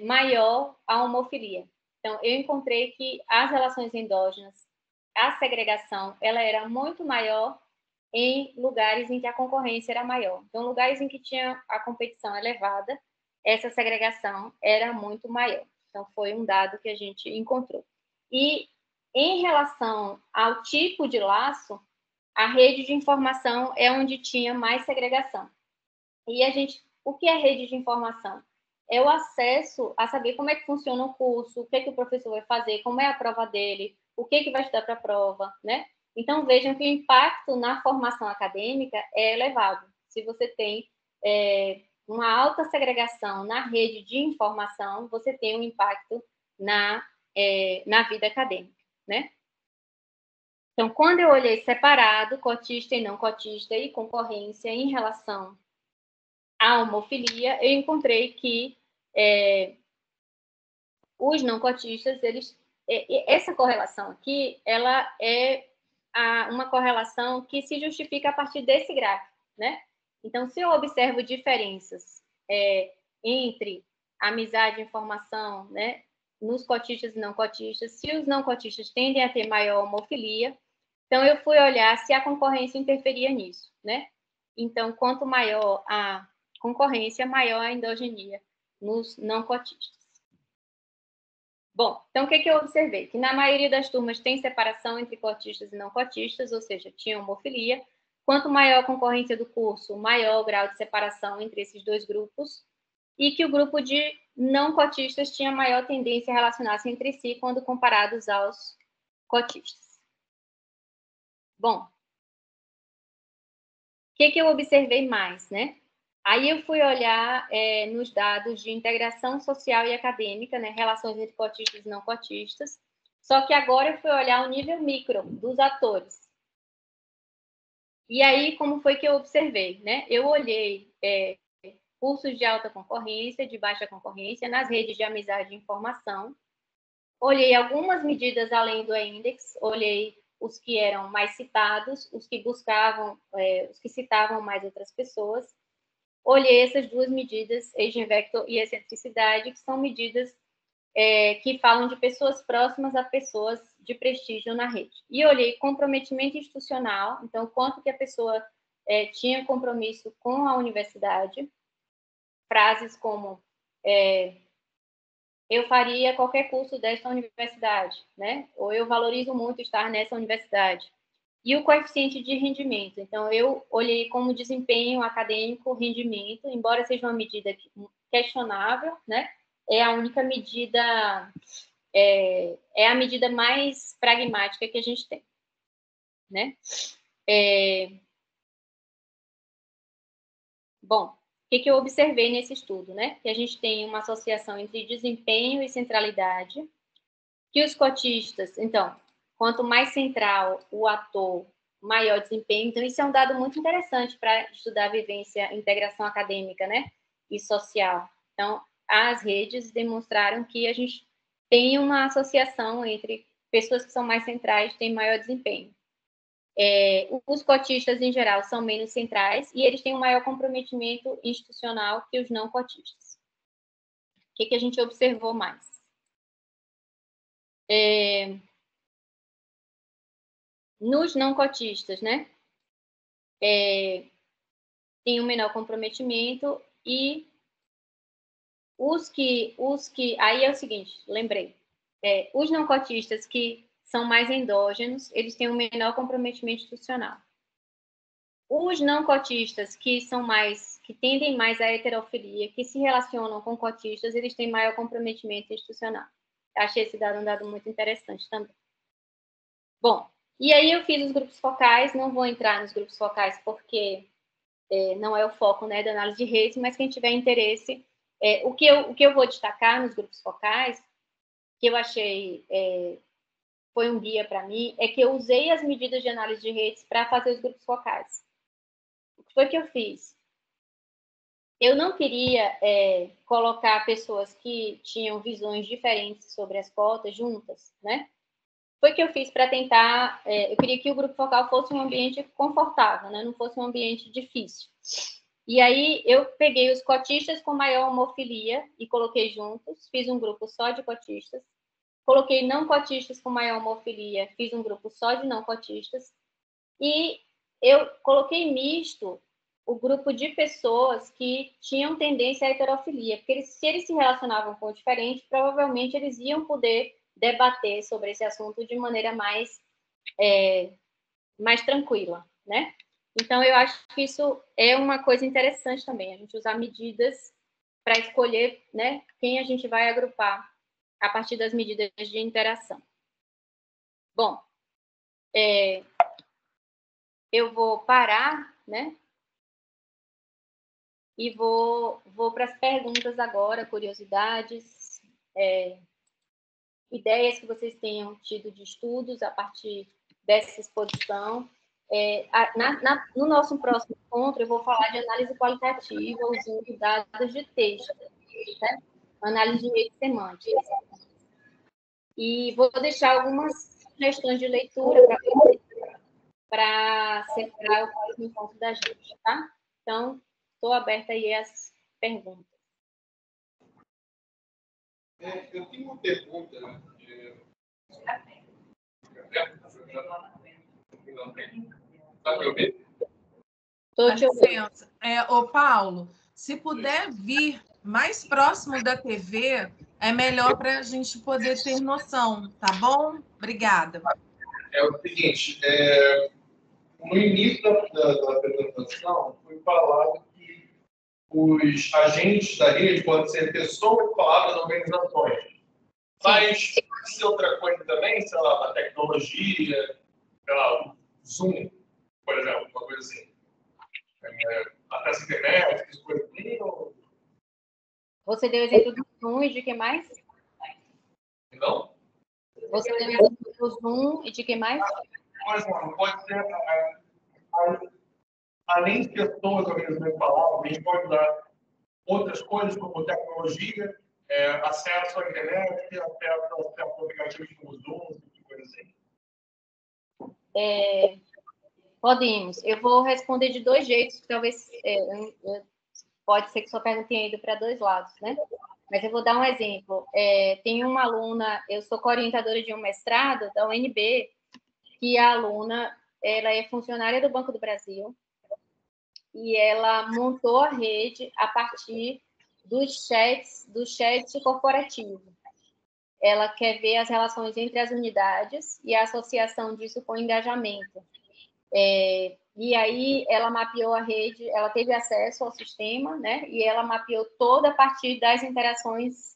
maior a homofilia. Então, eu encontrei que as relações endógenas, a segregação, ela era muito maior em lugares em que a concorrência era maior. Então, lugares em que tinha a competição elevada, essa segregação era muito maior. Então, foi um dado que a gente encontrou. E, em relação ao tipo de laço, a rede de informação é onde tinha mais segregação. E o que é rede de informação? É o acesso a saber como é que funciona o curso, o que o professor vai fazer, como é a prova dele, o que vai estudar para a prova, né? Então, vejam que o impacto na formação acadêmica é elevado. Se você tem uma alta segregação na rede de informação, você tem um impacto na vida acadêmica, né? Então, quando eu olhei separado, cotista e não cotista e concorrência em relação à homofilia, eu encontrei que os não cotistas, essa correlação aqui, ela é uma correlação que se justifica a partir desse gráfico, né? Então, se eu observo diferenças entre amizade e informação, né, nos cotistas e não cotistas, se os não cotistas tendem a ter maior homofilia, então eu fui olhar se a concorrência interferia nisso, né? Então, quanto maior a concorrência, maior a endogenia nos não cotistas. Bom, então o que eu observei? Que na maioria das turmas tem separação entre cotistas e não cotistas, ou seja, tinha homofilia. Quanto maior a concorrência do curso, maior o grau de separação entre esses dois grupos, e que o grupo de não cotistas tinha maior tendência a relacionar-se entre si quando comparados aos cotistas. Bom, o que eu observei mais, né? Aí eu fui olhar nos dados de integração social e acadêmica, né, relações entre cotistas e não cotistas, só que agora eu fui olhar o nível micro dos atores. E aí, como foi que eu observei? Né? Eu olhei cursos de alta concorrência, de baixa concorrência, nas redes de amizade e informação, olhei algumas medidas além do E-Index, olhei os que eram mais citados, os que buscavam, os que citavam mais outras pessoas, olhei essas duas medidas, Eigenvector e excentricidade, que são medidas que falam de pessoas próximas a pessoas de prestígio na rede. E olhei comprometimento institucional, então, quanto que a pessoa tinha compromisso com a universidade, frases como eu faria qualquer curso desta universidade, né? Ou eu valorizo muito estar nessa universidade. E o coeficiente de rendimento. Então, eu olhei como desempenho acadêmico, rendimento, embora seja uma medida questionável, né? É a única medida, é a medida mais pragmática que a gente tem, né? Bom, o que eu observei nesse estudo, né? Que a gente tem uma associação entre desempenho e centralidade, que os cotistas, então, quanto mais central o ator, maior desempenho. Então, isso é um dado muito interessante para estudar a vivência, integração acadêmica, né? E social. Então, as redes demonstraram que a gente tem uma associação entre pessoas que são mais centrais têm maior desempenho. Os cotistas, em geral, são menos centrais e eles têm um maior comprometimento institucional que os não cotistas. O que a gente observou mais? Nos não cotistas, né? Tem um menor comprometimento e os que aí é o seguinte, lembrei, os não cotistas que são mais endógenos, eles têm um menor comprometimento institucional. Os não cotistas que tendem mais à heterofilia, que se relacionam com cotistas, eles têm maior comprometimento institucional. Achei esse dado um dado muito interessante também. Bom, e aí eu fiz os grupos focais, não vou entrar nos grupos focais porque não é o foco, né, da análise de redes, mas quem tiver interesse, o que eu vou destacar nos grupos focais, que eu achei foi um guia para mim, é que eu usei as medidas de análise de redes para fazer os grupos focais. O que foi que eu fiz? Eu não queria colocar pessoas que tinham visões diferentes sobre as cotas juntas, né? Foi que eu fiz para tentar... eu queria que o grupo focal fosse um ambiente confortável, né? Não fosse um ambiente difícil. E aí eu peguei os cotistas com maior homofilia e coloquei juntos, fiz um grupo só de cotistas. Coloquei não cotistas com maior homofilia, fiz um grupo só de não cotistas. E eu coloquei misto o grupo de pessoas que tinham tendência à heterofilia, porque se eles se relacionavam com o diferente, provavelmente eles iam poder debater sobre esse assunto de maneira mais tranquila, né? Então, eu acho que isso é uma coisa interessante também, a gente usar medidas para escolher, né, quem a gente vai agrupar a partir das medidas de interação. Bom, eu vou parar, né? E vou para as perguntas agora, curiosidades, ideias que vocês tenham tido de estudos a partir dessa exposição. No nosso próximo encontro, eu vou falar de análise qualitativa usando dados de texto, né? Análise de redes semânticas. E vou deixar algumas sugestões de leitura para centrar o próximo encontro da gente, tá? Então, estou aberta aí às perguntas. Eu tenho uma pergunta, né? Tá me ouvindo? Estou te ouvindo. Ô, Paulo, se puder vir mais próximo da TV, é melhor para a gente poder ter noção, tá bom? Obrigada. É o seguinte, no início da apresentação, foi falado que os agentes da rede podem ser pessoas, palavras, organizações. Mas pode ser outra coisa também, sei lá, a tecnologia, sei lá, o Zoom, por exemplo, uma coisa assim. Acesso à internet, essas coisas assim, ou... Você deu exemplo do Zoom e de que mais? Não? Você deu exemplo do Zoom e de que mais? Por exemplo, pode ser, além de pessoas, organizações, palavras, a gente pode dar outras coisas como tecnologia, acesso à internet, acesso a aplicativos como Zoom, coisa assim. Podemos. Eu vou responder de dois jeitos, que talvez pode ser que sua pergunta tenha ido para dois lados, né? Mas eu vou dar um exemplo. Tem uma aluna, eu sou co-orientadora de um mestrado da UNB, que a aluna, ela é funcionária do Banco do Brasil, e ela montou a rede a partir do chat corporativo. Ela quer ver as relações entre as unidades e a associação disso com o engajamento. E aí ela mapeou a rede, ela teve acesso ao sistema, né? E ela mapeou toda a partir das interações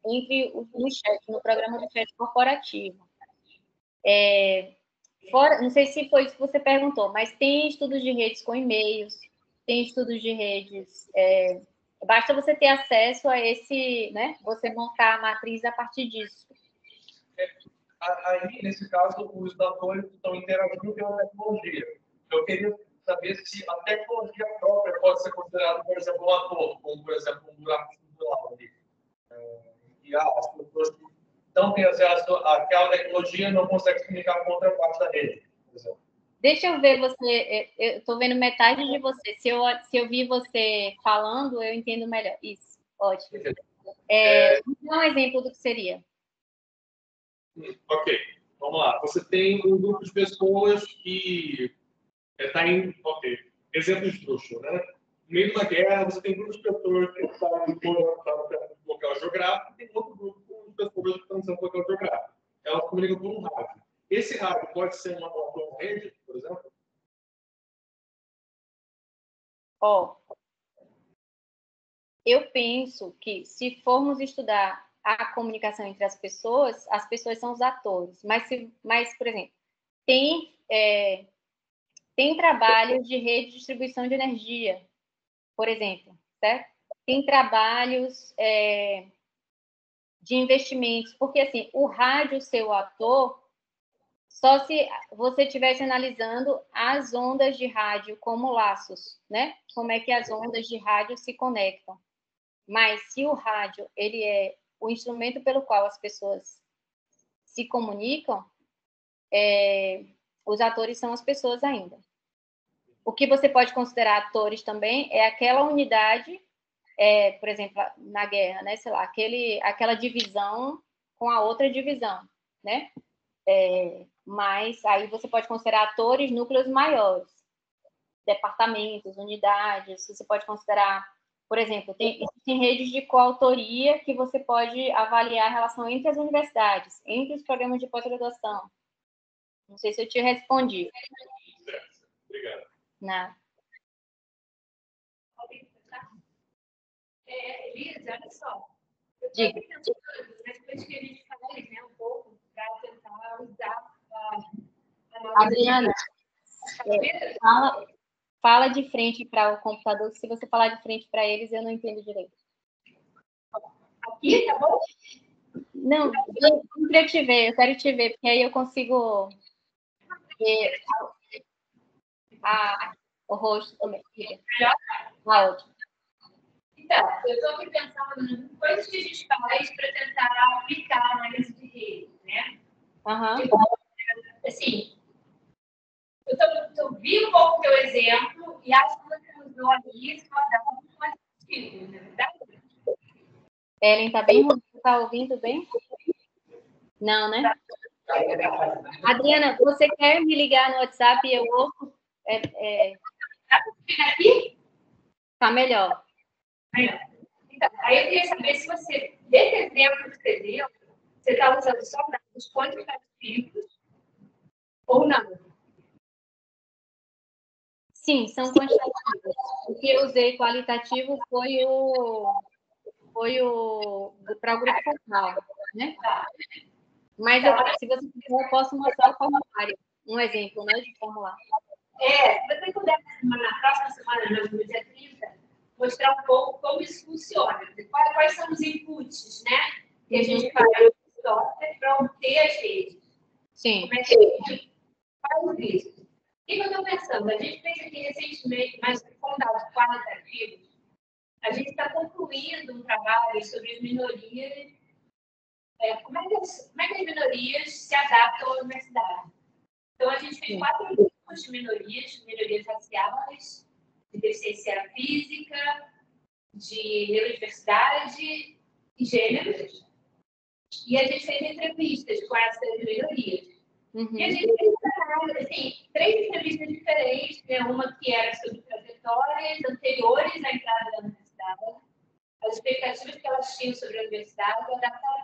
entre no chat, no programa do chat corporativo. Não sei se foi isso que você perguntou, mas tem estudos de redes com e-mails, tem estudos de redes. Basta você ter acesso a esse, né? Você montar a matriz a partir disso. Aí, nesse caso, os atores estão interagindo pela tecnologia. Eu queria saber se a tecnologia própria pode ser considerada, por exemplo, um ator, como, por exemplo, um buraco estrutural ali. E as pessoas que não têm acesso àquela tecnologia não conseguem se comunicar com outra parte da rede, por exemplo. Deixa eu ver você. Eu estou vendo metade de você. Se eu vi você falando, eu entendo melhor. Isso, ótimo. Dá um exemplo do que seria. Ok, vamos lá. Você tem um grupo de pessoas que está em... Ok, exemplo esdrúxulo, né? No meio de uma guerra, você tem grupos de pessoas que estão no local geográfico e tem outro grupo de pessoas que estão no local geográfico. Elas comunicam por um rádio. Esse rádio pode ser uma rede, por exemplo? Eu penso que, se formos estudar a comunicação entre as pessoas são os atores. Mas por exemplo, tem trabalhos de rede de distribuição de energia, por exemplo, certo? Tem trabalhos de investimentos, porque assim, o rádio ser o ator, só se você estivesse analisando as ondas de rádio como laços, né? Como é que as ondas de rádio se conectam. Mas se o rádio ele é o instrumento pelo qual as pessoas se comunicam, os atores são as pessoas ainda. O que você pode considerar atores também é aquela unidade, por exemplo, na guerra, né? Sei lá, aquela divisão com a outra divisão, né? Mas aí você pode considerar atores núcleos maiores, departamentos, unidades. Você pode considerar, por exemplo, tem redes de coautoria que você pode avaliar a relação entre as universidades, entre os programas de pós-graduação. Não sei se eu te respondi. Obrigado. Não. Elisa, olha só. Eu Diga. estou pensando, depois que a gente fale, né, um pouco, para tentar usar a Adriana, fala de frente para o computador, que se você falar de frente para eles, eu não entendo direito. Aqui, tá bom? Não, eu quero te ver, porque aí eu consigo E o rosto também. Melhor? Tá ótimo. Então, eu estou aqui pensando em coisas que a gente faz para tentar aplicar a análise de rede, né? Assim, eu vi um pouco o teu exemplo e acho que você usou ali, isso vai dar muito mais sentido, não é verdade? Ellen, tá bem ruim? Tá ouvindo bem? Não, né? Adriana, você quer me ligar no WhatsApp e eu ouço? Aqui? Tá melhor. Então, aí eu queria saber se você, desse exemplo que você deu, você está usando só dados quantitativos ou não? Sim, são quantitativos. O que eu usei qualitativo foi para o grupo focal, né? Mas se você quiser, eu posso mostrar o formulário. Um exemplo, né, de formulário. Se você puder, na próxima semana, no dia 30, mostrar um pouco como isso funciona. Quais são os inputs, né? Que a gente faz no software para obter as redes. Sim. Como é que a gente faz isso? O que eu estou pensando? A gente fez aqui recentemente, mas com dados qualitativos, a gente está concluindo um trabalho sobre as minorias. Como é que as minorias se adaptam à universidade? Então, a gente fez 4 grupos de minorias raciais, de deficiência física, de neurodiversidade e gêneros. E a gente fez entrevistas com essas minorias. E a gente fez assim, 3 entrevistas diferentes, né? Uma que era sobre trajetórias anteriores à entrada da universidade, as expectativas que elas tinham sobre a universidade,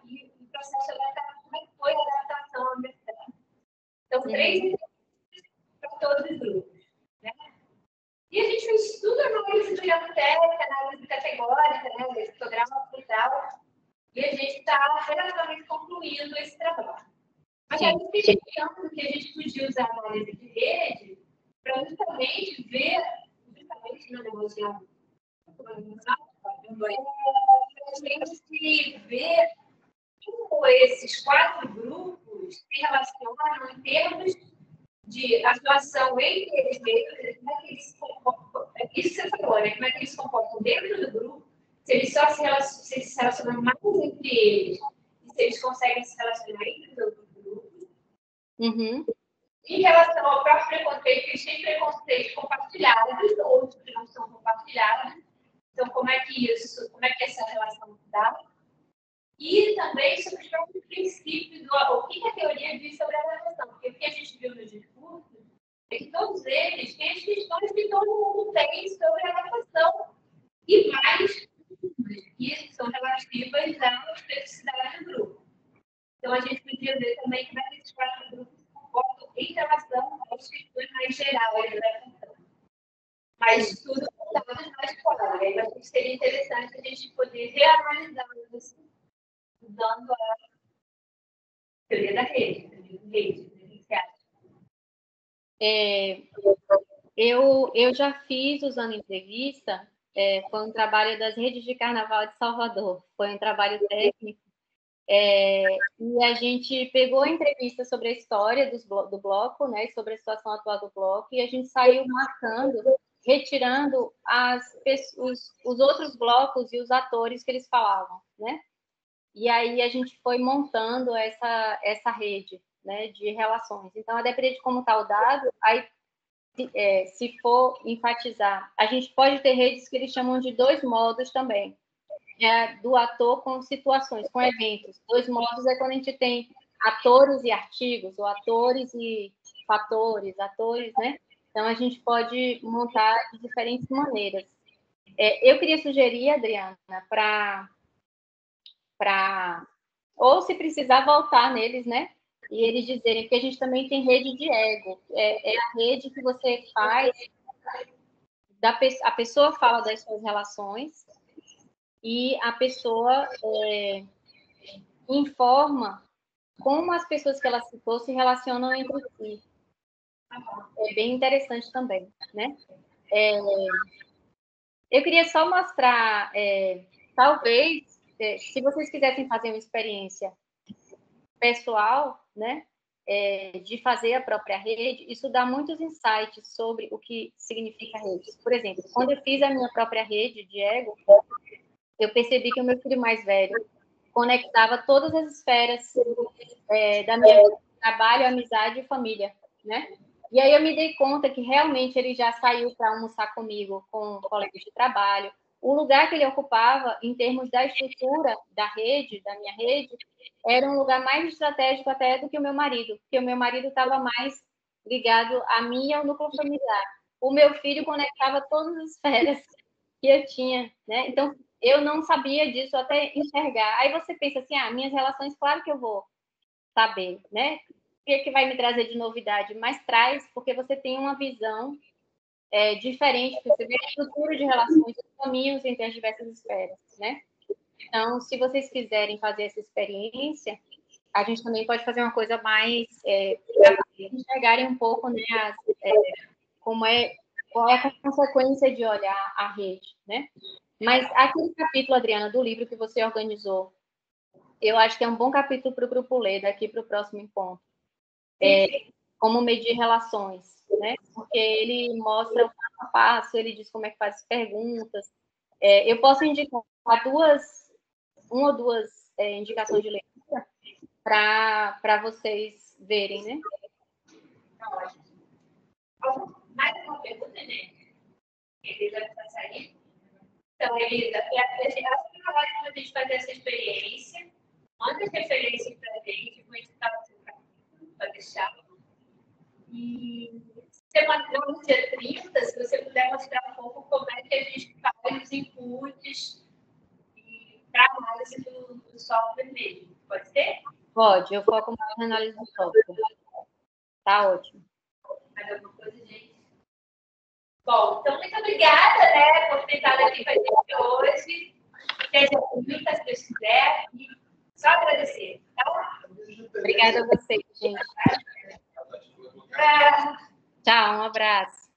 e o processo de adaptação, como é que foi a adaptação à universidade. Então, 3 entrevistas para todos os grupos. Né? E a gente fez tudo análise biblioteca, análise categórica, né? Fotográfica e tal. E a gente está relativamente concluindo esse trabalho. Mas a gente fica pensando que a gente podia usar a análise de rede para justamente ver, no negócio, a gente ver como esses 4 grupos se relacionam em termos de atuação entre eles mesmos, como é que eles se comportam, isso que você falou, né? Como é que eles se comportam dentro do grupo, se eles se relacionam mais entre eles, e se eles conseguem se relacionar entre os outros grupos. Em relação ao próprio preconceito, eles têm preconceitos compartilhados, outros que não são compartilhados. Então, como é que essa relação se dá? E também sobre os próprios princípios, o que a teoria diz sobre a adaptação. Porque o que a gente viu no discurso é que todos eles têm as questões que todo mundo tem sobre a adaptação. E mais, que são relativas à especificidade do grupo. Então, a gente podia ver também como é que esses 4 grupos se comportam em relação às questões mais gerais da adaptação. Mas tudo voltado mais fora. Mas acho que seria interessante a gente poder reanalisar isso usando a teoria da rede. Eu já fiz usando entrevista, foi um trabalho das redes de carnaval de Salvador, foi um trabalho técnico, e a gente pegou a entrevista sobre a história do bloco, né, sobre a situação atual do bloco, e a gente saiu marcando, retirando os outros blocos e os atores que eles falavam, né? E aí a gente foi montando essa rede, né, de relações. Então, a depender de como está o dado, aí, se for enfatizar, a gente pode ter redes que eles chamam de 2 modos também. Do ator com situações, com eventos. 2 modos é quando a gente tem atores e artigos, ou atores e fatores, atores, né? Então, a gente pode montar de diferentes maneiras. Eu queria sugerir, Adriana, ou se precisar voltar neles, né? E eles dizerem que a gente também tem rede de ego. É a rede que você faz, a pessoa fala das suas relações e a pessoa informa como as pessoas que ela citou se relacionam entre si. É bem interessante também, né? Eu queria só mostrar, talvez, se vocês quisessem fazer uma experiência pessoal, né? de fazer a própria rede, isso dá muitos insights sobre o que significa rede. Por exemplo, quando eu fiz a minha própria rede de ego, eu percebi que o meu filho mais velho conectava todas as esferas da minha vida, trabalho, amizade e família, né? E aí eu me dei conta que realmente ele já saiu para almoçar comigo, com colegas de trabalho. O lugar que ele ocupava, em termos da estrutura da rede, da minha rede, era um lugar mais estratégico até do que o meu marido, porque o meu marido estava mais ligado a mim e ao núcleo familiar. O meu filho conectava todas as esferas que eu tinha, né? Então, eu não sabia disso até enxergar. Aí você pensa assim, minhas relações, claro que eu vou saber, né? O que é que vai me trazer de novidade? Mas traz, porque você tem uma visão diferente, você vê a estrutura de relações, os caminhos entre as diversas esferas, né? Então, se vocês quiserem fazer essa experiência, a gente também pode fazer uma coisa mais para enxergarem um pouco, né, qual é a consequência de olhar a rede, né? Mas aquele capítulo, Adriana, do livro que você organizou, eu acho que é um bom capítulo para o grupo ler daqui para o próximo encontro. Como medir relações, né? Porque ele mostra o passo a passo, ele diz como é que faz as perguntas. Eu posso indicar uma ou duas indicações de leitura para vocês verem, né? Mais uma pergunta, né? Elisa está saindo. Então, Elisa, acho que na hora de a gente fazer essa experiência, manda as referências para a gente, vou editar o seu capítulo para deixar. E você mandou no dia 30, se você puder mostrar um pouco como é que a gente faz os inputs para a análise do software mesmo. Pode ser? Pode, eu foco mais na análise do software. Tá ótimo. Mais alguma coisa, gente? Bom, então, muito obrigada, né, por ter estado aqui com a gente hoje. Seja pergunta, se Deus quiser. E só agradecer, tá? Obrigada a vocês, gente. Tchau, um abraço.